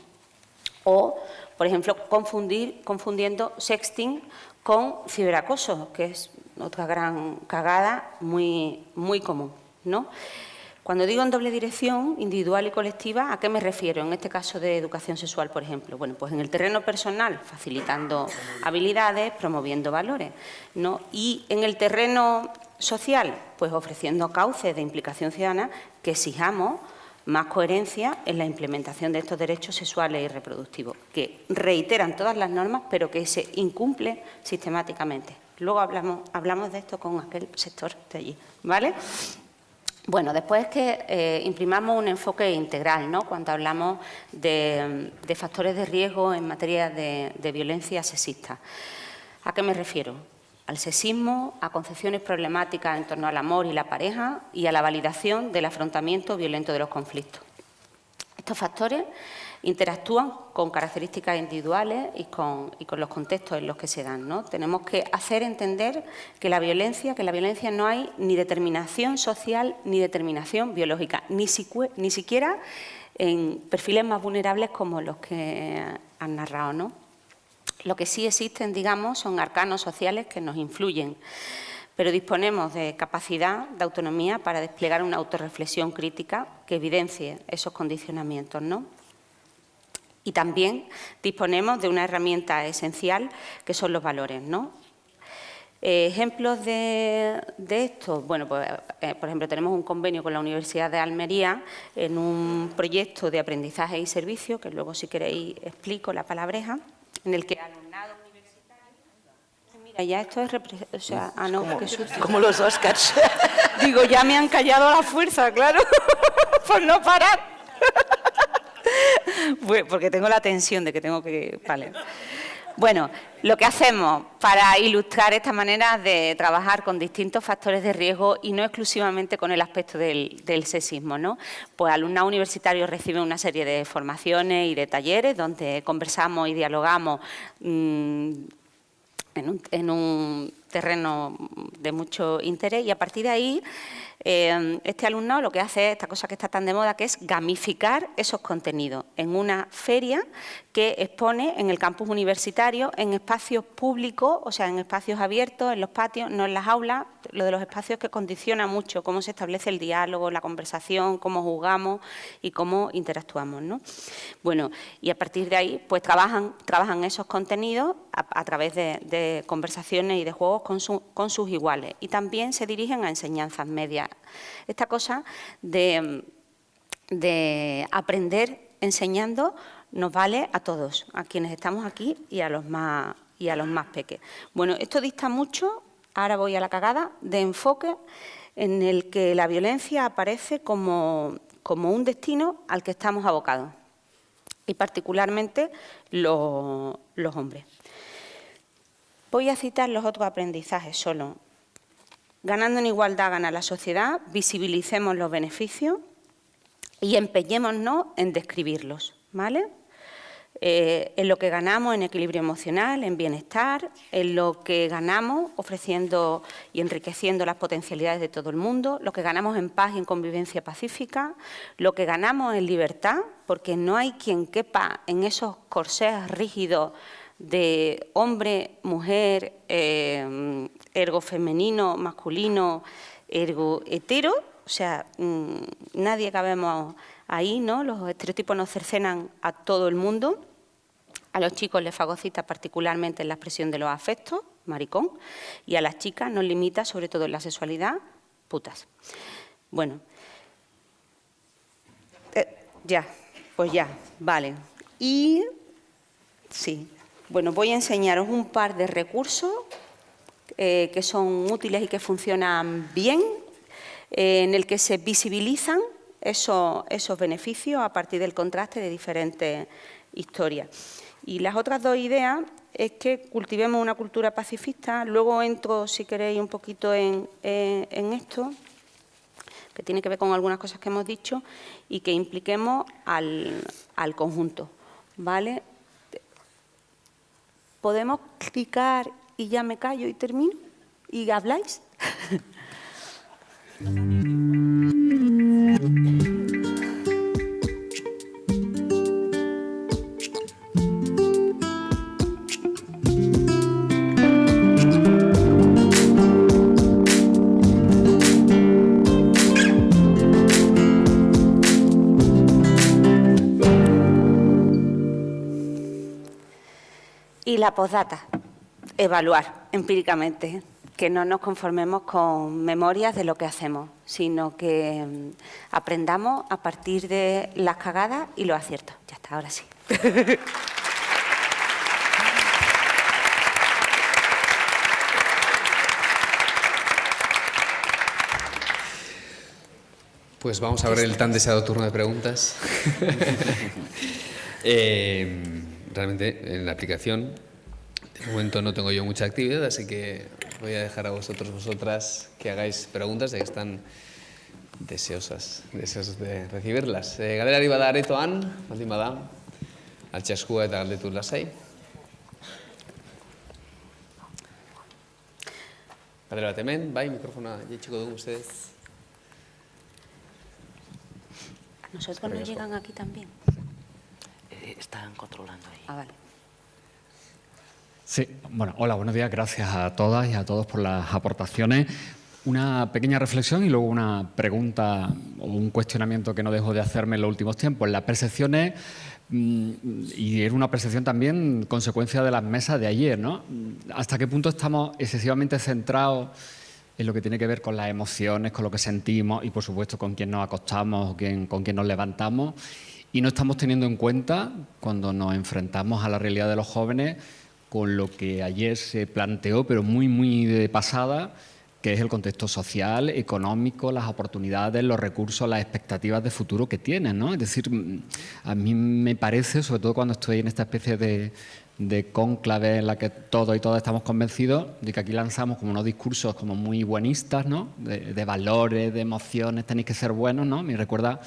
O, por ejemplo, confundiendo sexting con ciberacoso, que es otra gran cagada muy común, ¿no? Cuando digo en doble dirección, individual y colectiva, ¿a qué me refiero? En este caso de educación sexual, por ejemplo. Bueno, pues en el terreno personal, facilitando habilidades, promoviendo valores, ¿no? Y en el terreno social, pues ofreciendo cauces de implicación ciudadana que exijamos más coherencia en la implementación de estos derechos sexuales y reproductivos, que reiteran todas las normas, pero que se incumple sistemáticamente. Luego hablamos de esto con aquel sector de allí, ¿vale? Bueno, después que imprimamos un enfoque integral, ¿no? Cuando hablamos de factores de riesgo en materia de violencia sexista. ¿A qué me refiero? Al sexismo, a concepciones problemáticas en torno al amor y la pareja y a la validación del afrontamiento violento de los conflictos. Estos factores interactúan con características individuales y con los contextos en los que se dan, ¿no? Tenemos que hacer entender que la violencia no hay ni determinación social ni determinación biológica, ni siquiera en perfiles más vulnerables como los que han narrado, ¿no? Lo que sí existen, digamos, son arcanos sociales que nos influyen, pero disponemos de capacidad, de autonomía para desplegar una autorreflexión crítica que evidencie esos condicionamientos, ¿no? Y también disponemos de una herramienta esencial que son los valores, ¿no? Ejemplos de esto, bueno, pues, por ejemplo, tenemos un convenio con la Universidad de Almería en un proyecto de aprendizaje y servicio, que luego, si queréis, explico la palabreja, en el que alumnado universitario... Mira, ya esto es... O sea, no, qué susto. Como los Oscars. Digo, ya me han callado a la fuerza, claro, por no parar. Porque tengo la tensión de que tengo que... Vale. Bueno, lo que hacemos para ilustrar esta manera de trabajar con distintos factores de riesgo y no exclusivamente con el aspecto del sexismo, ¿no? Pues alumnado universitario recibe una serie de formaciones y de talleres donde conversamos y dialogamos en un terreno de mucho interés y a partir de ahí este alumnado lo que hace es esta cosa que está tan de moda, que es gamificar esos contenidos en una feria que expone en el campus universitario, en espacios públicos, o sea, en espacios abiertos, en los patios, no en las aulas, lo de los espacios que condiciona mucho cómo se establece el diálogo, la conversación, cómo juzgamos y cómo interactuamos, ¿no? Bueno, y a partir de ahí, pues trabajan esos contenidos a través de conversaciones y de juegos con sus iguales y también se dirigen a enseñanzas medias. Esta cosa de aprender enseñando nos vale a todos, a quienes estamos aquí y a los más pequeños. Bueno, esto dista mucho, ahora voy a la cagada, de enfoque en el que la violencia aparece como un destino al que estamos abocados, y particularmente los hombres. Voy a citar los otros aprendizajes solo. Ganando en igualdad gana la sociedad, visibilicemos los beneficios y empeñémonos en describirlos, ¿vale? En lo que ganamos en equilibrio emocional, en bienestar, en lo que ganamos ofreciendo y enriqueciendo las potencialidades de todo el mundo, lo que ganamos en paz y en convivencia pacífica, lo que ganamos en libertad, porque no hay quien quepa en esos corsés rígidos de hombre, mujer, ergo femenino, masculino, ergo hetero, o sea, nadie cabemos ahí, ¿no? Los estereotipos nos cercenan a todo el mundo. A los chicos les fagocita particularmente en la expresión de los afectos, maricón, y a las chicas nos limita, sobre todo en la sexualidad, putas. Bueno, pues ya, vale. Y sí, bueno, voy a enseñaros un par de recursos que son útiles y que funcionan bien, en el que se visibilizan esos beneficios a partir del contraste de diferentes historias. Y las otras dos ideas es que cultivemos una cultura pacifista. Luego entro, si queréis, un poquito en esto. que tiene que ver con algunas cosas que hemos dicho y que impliquemos al conjunto, ¿vale? ¿Podemos clicar y ya me callo y termino? ¿Y habláis? Y la postdata, evaluar empíricamente, que no nos conformemos con memorias de lo que hacemos, sino que aprendamos a partir de las cagadas y los aciertos. Ya está, ahora sí. Pues vamos a ver el tan deseado turno de preguntas. Realmente en la aplicación de momento no tengo yo mucha actividad, así que voy a dejar a vosotras que hagáis preguntas, ya que están deseosos de recibirlas. Galderari bada aretoan, baldin bada, altxa eskua eta galdetu lasai. Galdera bat hemen, bai, mikrofona jaitsiko dugu ustedes. ¿A nosotros nos llegan aquí también? Están controlando ahí. Ah, vale. Sí, bueno, hola, buenos días, gracias a todas y a todos por las aportaciones. Una pequeña reflexión y luego una pregunta o un cuestionamiento que no dejo de hacerme en los últimos tiempos. Las percepciones, y es una percepción también consecuencia de las mesas de ayer, ¿no? ¿Hasta qué punto estamos excesivamente centrados en lo que tiene que ver con las emociones, con lo que sentimos y, por supuesto, con quién nos acostamos o con quién nos levantamos? Y no estamos teniendo en cuenta, cuando nos enfrentamos a la realidad de los jóvenes, con lo que ayer se planteó, pero muy de pasada, que es el contexto social, económico, las oportunidades, los recursos, las expectativas de futuro que tienen, ¿no? Es decir, a mí me parece, sobre todo cuando estoy en esta especie de cónclave en la que todos y todas estamos convencidos de que aquí lanzamos como unos discursos como muy buenistas, ¿no? De valores, de emociones, tenéis que ser buenos, ¿no? Me recuerda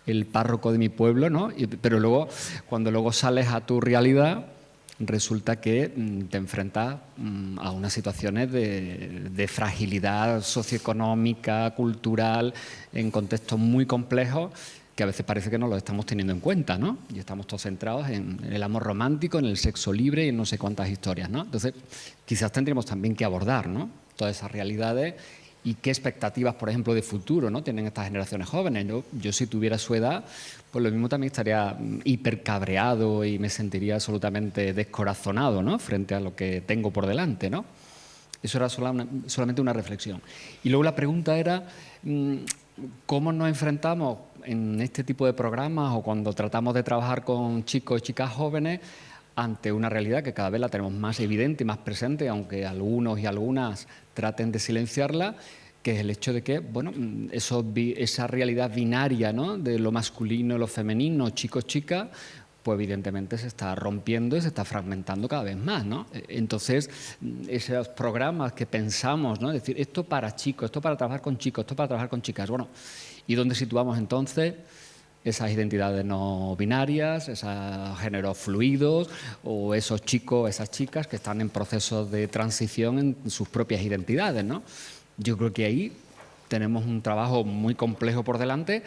el párroco de mi pueblo, ¿no? Pero luego, cuando luego sales a tu realidad, resulta que te enfrentas a unas situaciones de fragilidad socioeconómica, cultural, en contextos muy complejos, que a veces parece que no los estamos teniendo en cuenta, ¿no? Y estamos todos centrados en el amor romántico, en el sexo libre y en no sé cuántas historias, ¿no? Entonces, quizás tendríamos también que abordar, ¿no?, todas esas realidades y qué expectativas, por ejemplo, de futuro, ¿no?, tienen estas generaciones jóvenes. Yo si tuviera su edad, pues lo mismo también estaría hipercabreado y me sentiría absolutamente descorazonado, ¿no?, frente a lo que tengo por delante, ¿no? Eso era solamente una reflexión. Y luego la pregunta era, ¿cómo nos enfrentamos en este tipo de programas o cuando tratamos de trabajar con chicos y chicas jóvenes ante una realidad que cada vez la tenemos más evidente y más presente, aunque algunos y algunas traten de silenciarla, que es el hecho de que, bueno, esa realidad binaria, ¿no?, de lo masculino y lo femenino, chicos-chicas, pues evidentemente se está rompiendo y se está fragmentando cada vez más, ¿no? Entonces, esos programas que pensamos, ¿no?, es decir, esto para chicos, esto para trabajar con chicos, esto para trabajar con chicas, bueno, ¿y dónde situamos entonces esas identidades no binarias, esos géneros fluidos o esos chicos, esas chicas que están en procesos de transición en sus propias identidades, ¿no? Yo creo que ahí tenemos un trabajo muy complejo por delante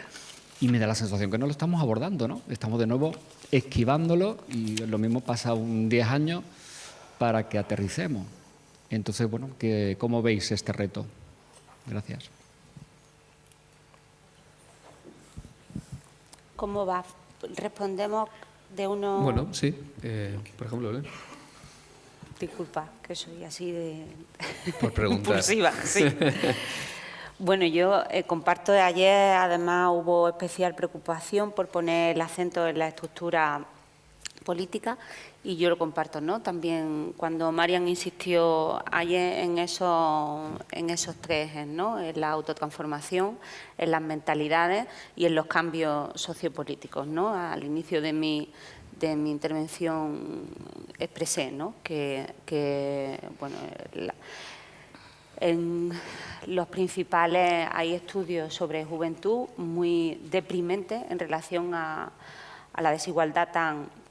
y me da la sensación que no lo estamos abordando, ¿no? Estamos de nuevo esquivándolo y lo mismo pasa 10 años para que aterricemos. Entonces, bueno, ¿cómo veis este reto? Gracias. ¿Cómo va? Respondemos de uno... Bueno, sí. Por ejemplo, ¿eh? Disculpa, que soy así de... Por preguntar. Impulsiva, sí. Bueno, yo comparto de ayer, además hubo especial preocupación por poner el acento en la estructura política y yo lo comparto, ¿no? También cuando Marian insistió ayer en esos 3 ejes, ¿no?, en la autotransformación, en las mentalidades y en los cambios sociopolíticos, ¿no? Al inicio de mi intervención expresé, ¿no?, que bueno, los principales, hay estudios sobre juventud muy deprimentes en relación a la desigualdad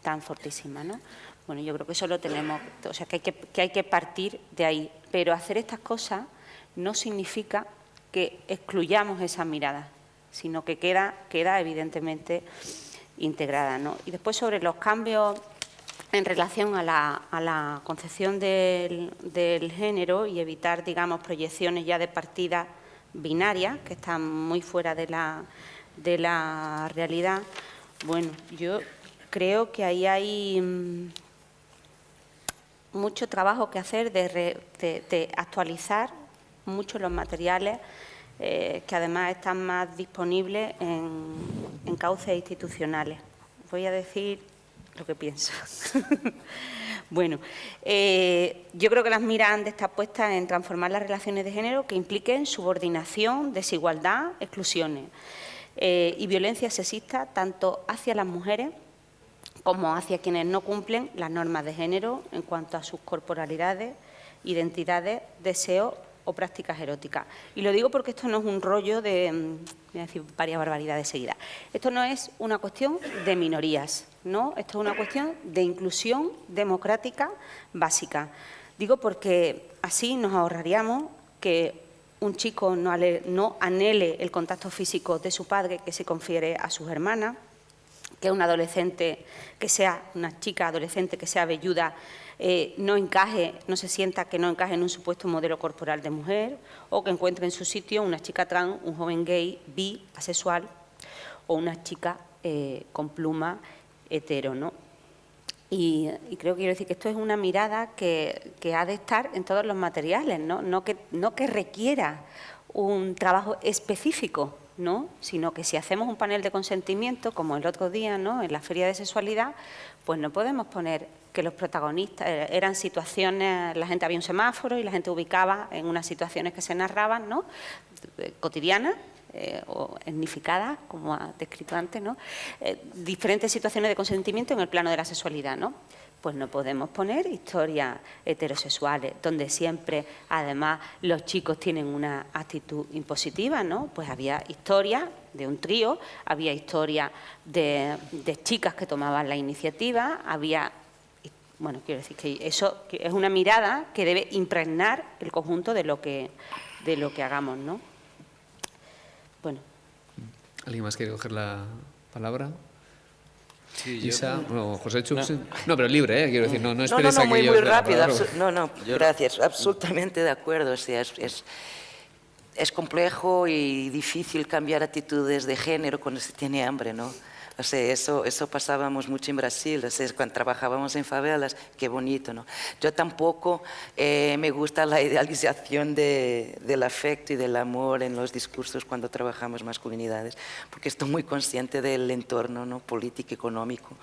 tan fortísima, ¿no? Bueno, yo creo que eso lo tenemos, o sea, que hay que partir de ahí. Pero hacer estas cosas no significa que excluyamos esa mirada, sino que queda evidentemente integrada, ¿no? Y después sobre los cambios en relación a la concepción del género y evitar, digamos, proyecciones ya de partida binarias, que están muy fuera de la realidad. Bueno, yo creo que ahí hay mucho trabajo que hacer de actualizar mucho los materiales que además están más disponibles en cauces institucionales. Voy a decir lo que pienso. Bueno, yo creo que las miras han de estar puestas en transformar las relaciones de género que impliquen subordinación, desigualdad, exclusiones y violencia sexista tanto hacia las mujeres como hacia quienes no cumplen las normas de género en cuanto a sus corporalidades, identidades, deseos o prácticas eróticas. Y lo digo porque esto no es un rollo de, voy a decir varias barbaridades seguidas, esto no es una cuestión de minorías, ¿no? Esto es una cuestión de inclusión democrática básica. Digo porque así nos ahorraríamos que un chico no anhele el contacto físico de su padre que se confiere a sus hermanas, que un adolescente, que sea una chica adolescente que sea velluda, no se sienta que no encaje en un supuesto modelo corporal de mujer, o que encuentre en su sitio una chica trans, un joven gay, bi, asexual, o una chica con pluma hetero, ¿no? Y creo que quiero decir que esto es una mirada que ha de estar en todos los materiales, ¿no? No que requiera un trabajo específico, ¿no? Sino que si hacemos un panel de consentimiento, como el otro día, ¿no?, en la Feria de Sexualidad, pues no podemos poner que los protagonistas eran situaciones, la gente había un semáforo y la gente ubicaba en unas situaciones que se narraban, ¿no?, cotidianas o etnificadas, como ha descrito antes, ¿no?, diferentes situaciones de consentimiento en el plano de la sexualidad, ¿no? Pues no podemos poner historias heterosexuales, donde siempre, además, los chicos tienen una actitud impositiva, ¿no? Pues había historias de un trío, había historias de chicas que tomaban la iniciativa, había... Bueno, quiero decir que eso es una mirada que debe impregnar el conjunto de lo que hagamos, ¿no? Bueno. ¿Alguien más quiere coger la palabra? Sí, Isa, no, José Chu, no, pero libre, quiero decir, no esperes muy rápido. Claro. Gracias, absolutamente de acuerdo. O sea, es complejo y difícil cambiar actitudes de género cuando se tiene hambre, ¿no? O sea, eso pasábamos mucho en Brasil, o sea, cuando trabajábamos en favelas, qué bonito, ¿no? Yo tampoco me gusta la idealización del afecto y del amor en los discursos cuando trabajamos masculinidades, porque estoy muy consciente del entorno, ¿no?, político, económico,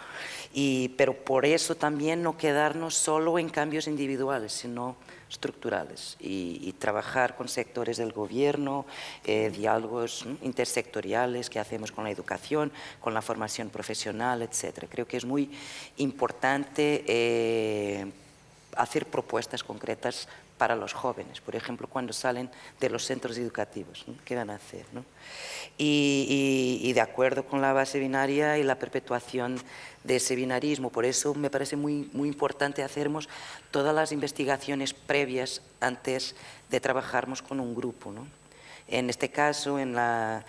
pero por eso también no quedarnos solo en cambios individuales, sino estructurales y trabajar con sectores del gobierno, diálogos intersectoriales que hacemos con la educación, con la formación profesional, etc. Creo que es muy importante hacer propuestas concretas para los jóvenes, por ejemplo, cuando salen de los centros educativos, ¿no?, ¿qué van a hacer?, ¿no? Y de acuerdo con la base binaria y la perpetuación de ese binarismo. Por eso me parece muy importante hacernos todas las investigaciones previas antes de trabajarnos con un grupo, ¿no? En este caso, en la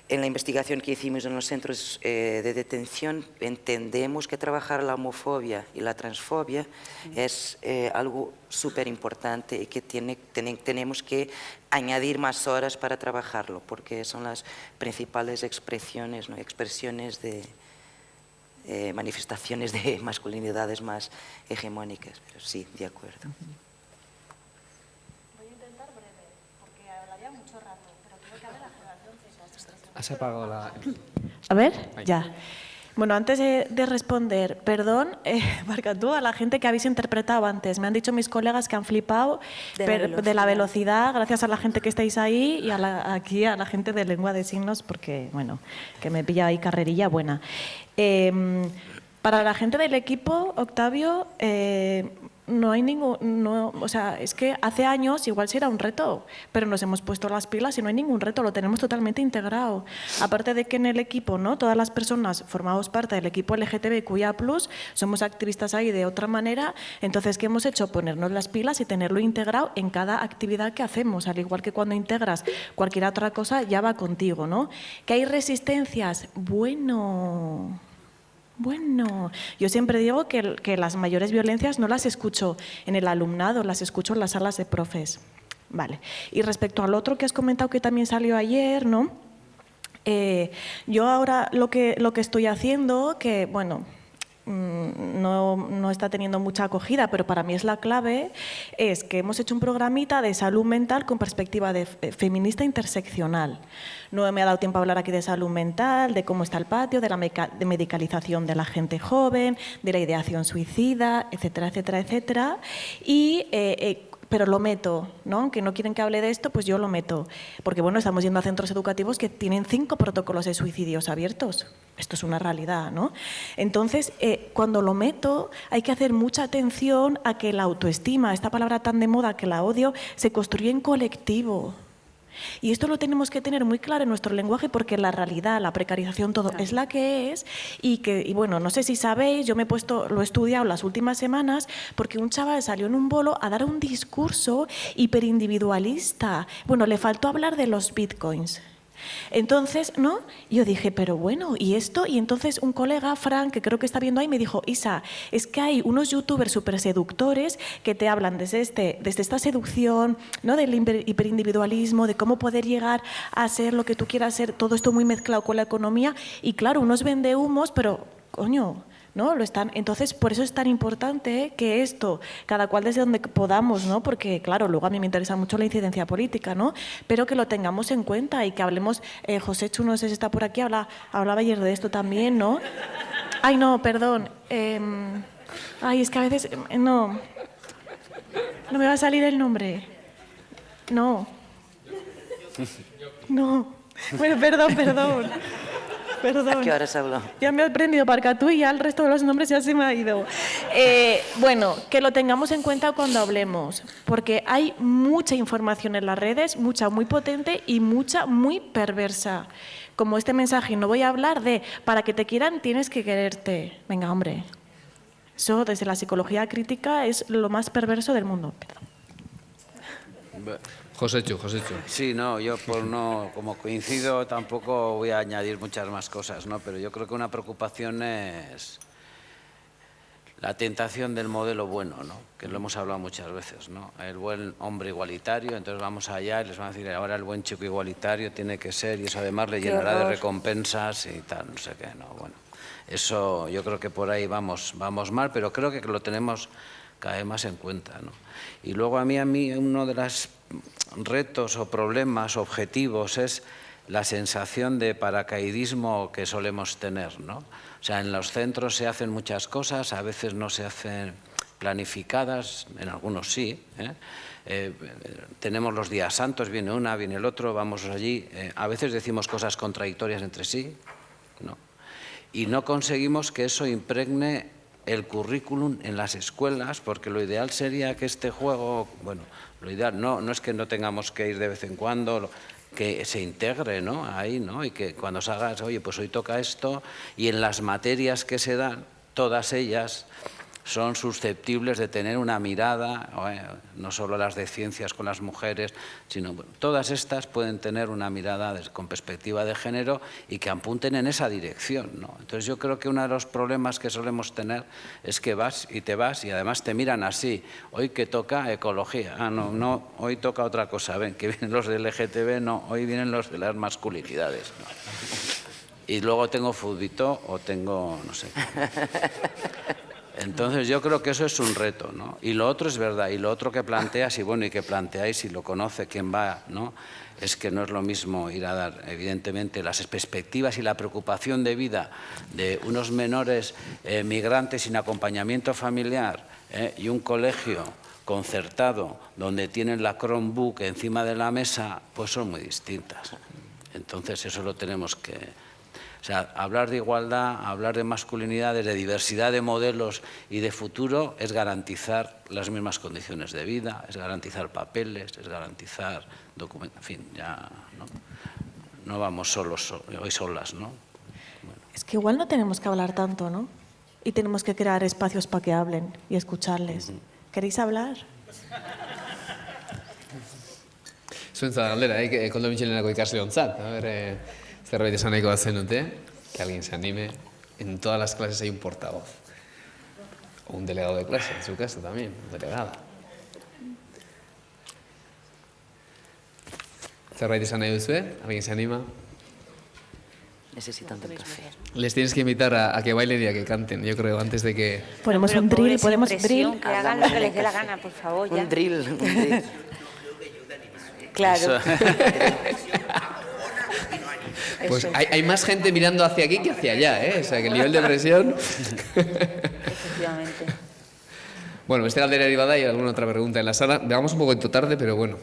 investigación que hicimos en los centros de detención, entendemos que trabajar la homofobia y la transfobia es algo súper importante y que tenemos que añadir más horas para trabajarlo, porque son las principales expresiones, ¿no?, expresiones de manifestaciones de masculinidades más hegemónicas. Pero sí, de acuerdo. Voy a intentar breve, porque hablaría mucho rato, pero creo que a ver la generación... Has apagado la... A ver, ahí. ya. Bueno, antes de responder, perdón, Barcatú, a la gente que habéis interpretado antes. Me han dicho mis colegas que han flipado de la velocidad, gracias a la gente que estáis ahí y aquí a la gente de lengua de signos, porque, bueno, que me pilla ahí carrerilla buena. Para la gente del equipo, Octavio, no hay ningún... o sea, es que hace años igual sí era un reto, pero nos hemos puesto las pilas y no hay ningún reto, lo tenemos totalmente integrado. Aparte de que en el equipo, ¿no? Todas las personas formamos parte del equipo LGTBIQIA+, somos activistas ahí de otra manera, entonces, ¿qué hemos hecho? Ponernos las pilas y tenerlo integrado en cada actividad que hacemos, al igual que cuando integras cualquier otra cosa, ya va contigo, ¿no? ¿Que hay resistencias? Bueno, yo siempre digo que las mayores violencias no las escucho en el alumnado, las escucho en las salas de profes. Vale. Y respecto al otro que has comentado que también salió ayer, ¿no? Yo ahora lo que estoy haciendo, que bueno, no está teniendo mucha acogida, pero para mí es la clave, es que hemos hecho un programita de salud mental con perspectiva de feminista interseccional. No me ha dado tiempo a hablar aquí de salud mental, de cómo está el patio, de la medicalización de la gente joven, de la ideación suicida, etcétera, etcétera, etcétera. Pero lo meto, ¿no? Aunque no quieren que hable de esto, pues yo lo meto. Porque, bueno, estamos yendo a centros educativos que tienen 5 protocolos de suicidios abiertos. Esto es una realidad, ¿no? Entonces, cuando lo meto, hay que hacer mucha atención a que la autoestima, esta palabra tan de moda que la odio, se construye en colectivo. Y esto lo tenemos que tener muy claro en nuestro lenguaje porque la realidad, la precarización, todo es la que es y bueno, no sé si sabéis, yo lo he estudiado las últimas semanas porque un chaval salió en un bolo a dar un discurso hiperindividualista. Bueno, le faltó hablar de los bitcoins. Entonces, ¿no? Yo dije, pero bueno, ¿y esto? Y entonces un colega, Frank, que creo que está viendo ahí, me dijo, Isa, es que hay unos youtubers súper seductores que te hablan desde esta seducción, ¿no? Del hiperindividualismo, de cómo poder llegar a ser lo que tú quieras ser, todo esto muy mezclado con la economía. Y claro, unos vendehumos, pero, coño, ¿no? Entonces, por eso es tan importante que esto, cada cual desde donde podamos, ¿no? Porque, claro, luego a mí me interesa mucho la incidencia política, ¿no? Pero que lo tengamos en cuenta y que hablemos. José Chu, no sé si está por aquí, hablaba ayer de esto también, ¿no? Ay, no, perdón. Es que a veces, no me va a salir el nombre. No. Bueno, perdón. ¿A qué horas habló? Ya me he aprendido Parcatú y ya el resto de los nombres ya se me ha ido. Bueno, que lo tengamos en cuenta cuando hablemos, porque hay mucha información en las redes, mucha muy potente y mucha muy perversa. Como este mensaje, no voy a hablar de para que te quieran tienes que quererte. Venga, hombre. Eso desde la psicología crítica es lo más perverso del mundo. Perdón. José Chu. Sí, no, yo como coincido tampoco voy a añadir muchas más cosas, ¿no? Pero yo creo que una preocupación es la tentación del modelo bueno, ¿no? Que lo hemos hablado muchas veces, ¿no? El buen hombre igualitario, entonces vamos allá y les van a decir ahora el buen chico igualitario tiene que ser y eso además le llenará de recompensas y tal, no sé qué, ¿no? Bueno, eso yo creo que por ahí vamos mal, pero creo que lo tenemos cada vez más en cuenta, ¿no? Y luego a mí uno de los retos o problemas, objetivos, es la sensación de paracaidismo que solemos tener, ¿no? O sea, en los centros se hacen muchas cosas, a veces no se hacen planificadas, en algunos sí, tenemos los días santos, viene una, viene el otro, vamos allí, a veces decimos cosas contradictorias entre sí, ¿no? Y no conseguimos que eso impregne el currículum en las escuelas, porque lo ideal sería que este juego, bueno, lo ideal no es que no tengamos que ir de vez en cuando, que se integre, ¿no? Ahí, ¿no? Y que cuando salgas, oye, pues hoy toca esto, y en las materias que se dan, todas ellas son susceptibles de tener una mirada, no solo las de ciencias con las mujeres, sino bueno, todas estas pueden tener una mirada con perspectiva de género y que apunten en esa dirección, ¿no? Entonces yo creo que uno de los problemas que solemos tener es que vas y además te miran así, hoy que toca ecología, no, hoy toca otra cosa, ven, que vienen los de LGTB, no, hoy vienen los de las masculinidades, ¿no? Y luego tengo futbito o tengo, no sé. Entonces yo creo que eso es un reto, ¿no? Y lo otro es verdad, y lo otro que planteas, y bueno, y que planteáis, y lo conoce quien va, ¿no? Es que no es lo mismo ir a dar, evidentemente, las perspectivas y la preocupación de vida de unos menores migrantes sin acompañamiento familiar y un colegio concertado donde tienen la Chromebook encima de la mesa, pues son muy distintas. Entonces eso lo tenemos que... O sea, hablar de igualdad, hablar de masculinidades, de diversidad de modelos y de futuro es garantizar las mismas condiciones de vida, es garantizar papeles, es garantizar documentos, en fin, ya no vamos solos hoy solas, ¿no? Bueno. Es que igual no tenemos que hablar tanto, ¿no? Y tenemos que crear espacios para que hablen y escucharles. ¿Queréis hablar? Zuentza galdera, Koldo Mitxelenako ikasleontzat. A ver, zerbait esan nahiko bat zenute, que alguien se anime. En todas las clases hay un portavoz. O un delegado de clase, en su caso también, delegada. Zerbait esan nahi duzue? ¿Alguien se anima? Necesitan del café. Les tienes que invitar a que bailen y a que canten, yo creo, antes de que... Ponemos un drill, podemos drill. Que hagan lo que les dé la gana, por favor, ya. Un drill. Claro. Pues hay más gente mirando hacia aquí que hacia allá, ¿eh? O sea, que el nivel de presión... Efectivamente. Bueno, beste galdera bada y alguna otra pregunta en la sala. Vamos un poquito tarde, pero bueno.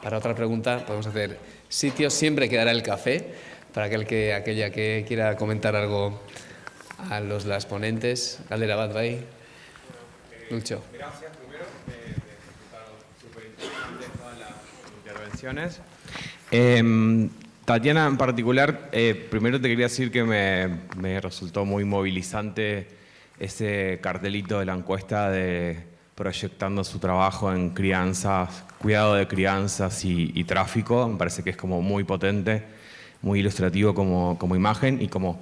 Para otra pregunta podemos hacer sitio, siempre quedará el café, para aquella que quiera comentar algo a las ponentes. Galdera bat, bai. Lucho. Gracias, primero. Resultaron súper interesantes todas las intervenciones. Tatiana, en particular, primero te quería decir que me resultó muy movilizante ese cartelito de la encuesta de proyectando su trabajo en crianzas, cuidado de crianzas y tráfico. Me parece que es como muy potente, muy ilustrativo como imagen, y como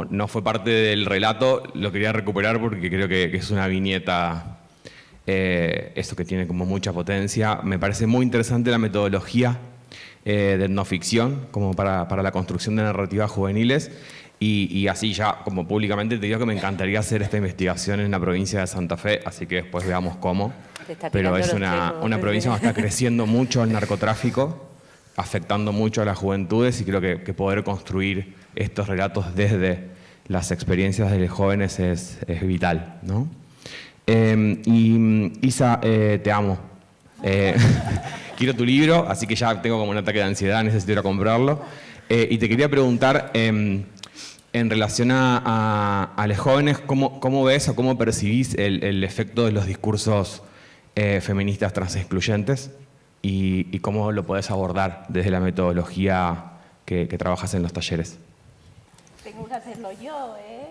no fue parte del relato, lo quería recuperar porque creo que es una viñeta, esto que tiene como mucha potencia. Me parece muy interesante la metodología de no ficción, como para la construcción de narrativas juveniles, y así ya como públicamente te digo que me encantaría hacer esta investigación en la provincia de Santa Fe, así que después veamos cómo, pero es una provincia donde está creciendo mucho el narcotráfico, afectando mucho a las juventudes, y creo que poder construir estos relatos desde las experiencias de los jóvenes es vital, ¿no? Y Isa, te amo. Quiero tu libro, así que ya tengo como un ataque de ansiedad, necesito ir a comprarlo. Y te quería preguntar, en relación a los jóvenes, ¿cómo ves o cómo percibís el efecto de los discursos feministas transexcluyentes y cómo lo podés abordar desde la metodología que trabajas en los talleres? Tengo que hacerlo yo, ¿eh?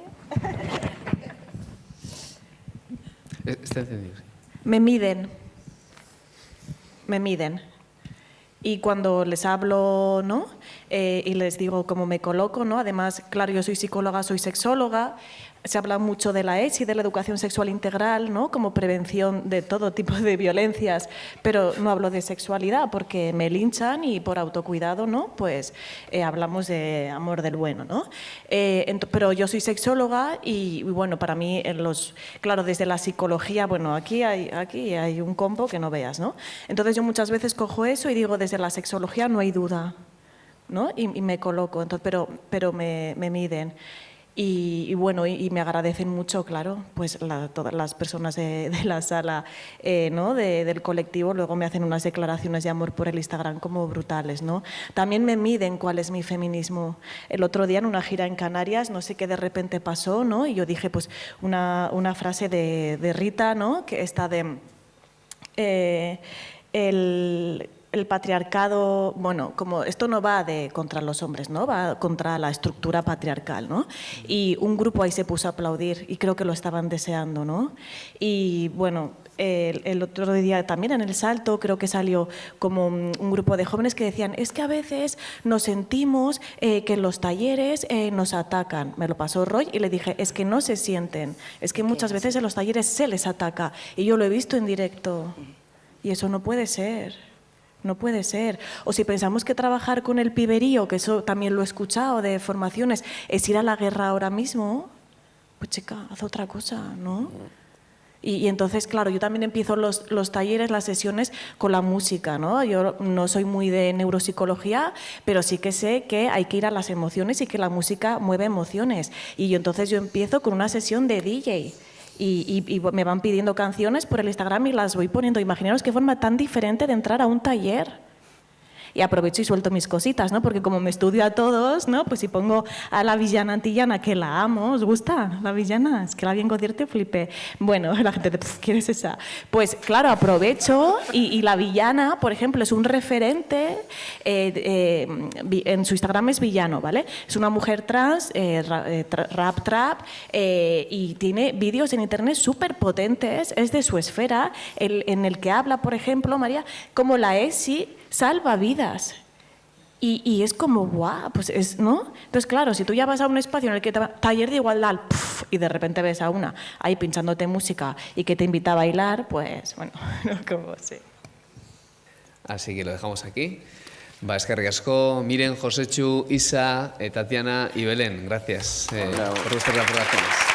Está encendido. Me miden. Y cuando les hablo, ¿no? Y les digo cómo me coloco, ¿no? Además, claro, yo soy psicóloga, soy sexóloga. Se habla mucho de la ESI, de la educación sexual integral, ¿no? Como prevención de todo tipo de violencias, pero no hablo de sexualidad porque me linchan, y por autocuidado, ¿no? Pues hablamos de amor del bueno, ¿no? Pero yo soy sexóloga y bueno, para mí, claro, desde la psicología, bueno, aquí hay un combo que no veas, ¿no? Entonces yo muchas veces cojo eso y digo, desde la sexología no hay duda, ¿no? Y me coloco, entonces, pero me miden. Y bueno, y me agradecen mucho, claro, pues todas las personas de la sala, ¿no? del colectivo, luego me hacen unas declaraciones de amor por el Instagram como brutales, ¿no? También me miden cuál es mi feminismo. El otro día en una gira en Canarias, no sé qué de repente pasó, ¿no? Y yo dije, pues, una frase de Rita, ¿no? Que está de... El patriarcado, bueno, como esto no va contra los hombres, ¿no? Va contra la estructura patriarcal, ¿no? Y un grupo ahí se puso a aplaudir y creo que lo estaban deseando, ¿no? Y bueno, el otro día también en el Salto creo que salió como un grupo de jóvenes que decían, es que a veces nos sentimos que en los talleres nos atacan. Me lo pasó Roy y le dije, es que no se sienten, es que muchas veces en los talleres se les ataca y yo lo he visto en directo y eso no puede ser. No puede ser. O si pensamos que trabajar con el piberío, que eso también lo he escuchado de formaciones, es ir a la guerra ahora mismo, pues chica, haz otra cosa, ¿no? Y entonces, claro, yo también empiezo los talleres, las sesiones con la música, ¿no? Yo no soy muy de neuropsicología, pero sí que sé que hay que ir a las emociones y que la música mueve emociones. Y entonces yo empiezo con una sesión de DJ. Y me van pidiendo canciones por el Instagram y las voy poniendo. Imaginaros qué forma tan diferente de entrar a un taller. y aprovecho y suelto mis cositas, ¿no? Porque como me estudio a todos, ¿no? Pues si pongo a la villana antillana, que la amo, ¿os gusta la villana? Es que la vi en concierto y flipé. Bueno, la gente de, ¿quién es esa? Pues claro, aprovecho y la villana, por ejemplo, es un referente, en su Instagram es villano, ¿vale? Es una mujer trans, rap trap, y tiene vídeos en internet súper potentes, es de su esfera, en el que habla, por ejemplo, María, como la ESI salva vidas. Y es como, guau, pues es, ¿no? Entonces, claro, si tú ya vas a un espacio en el que taller de igualdad, ¡puf! Y de repente ves a una ahí pinchándote música y que te invita a bailar, pues, bueno, como sí. Así que lo dejamos aquí. Eskerrik asko, Miren, Josetxu, Isa, Tatiana y Belén. Gracias por vuestras aportaciones.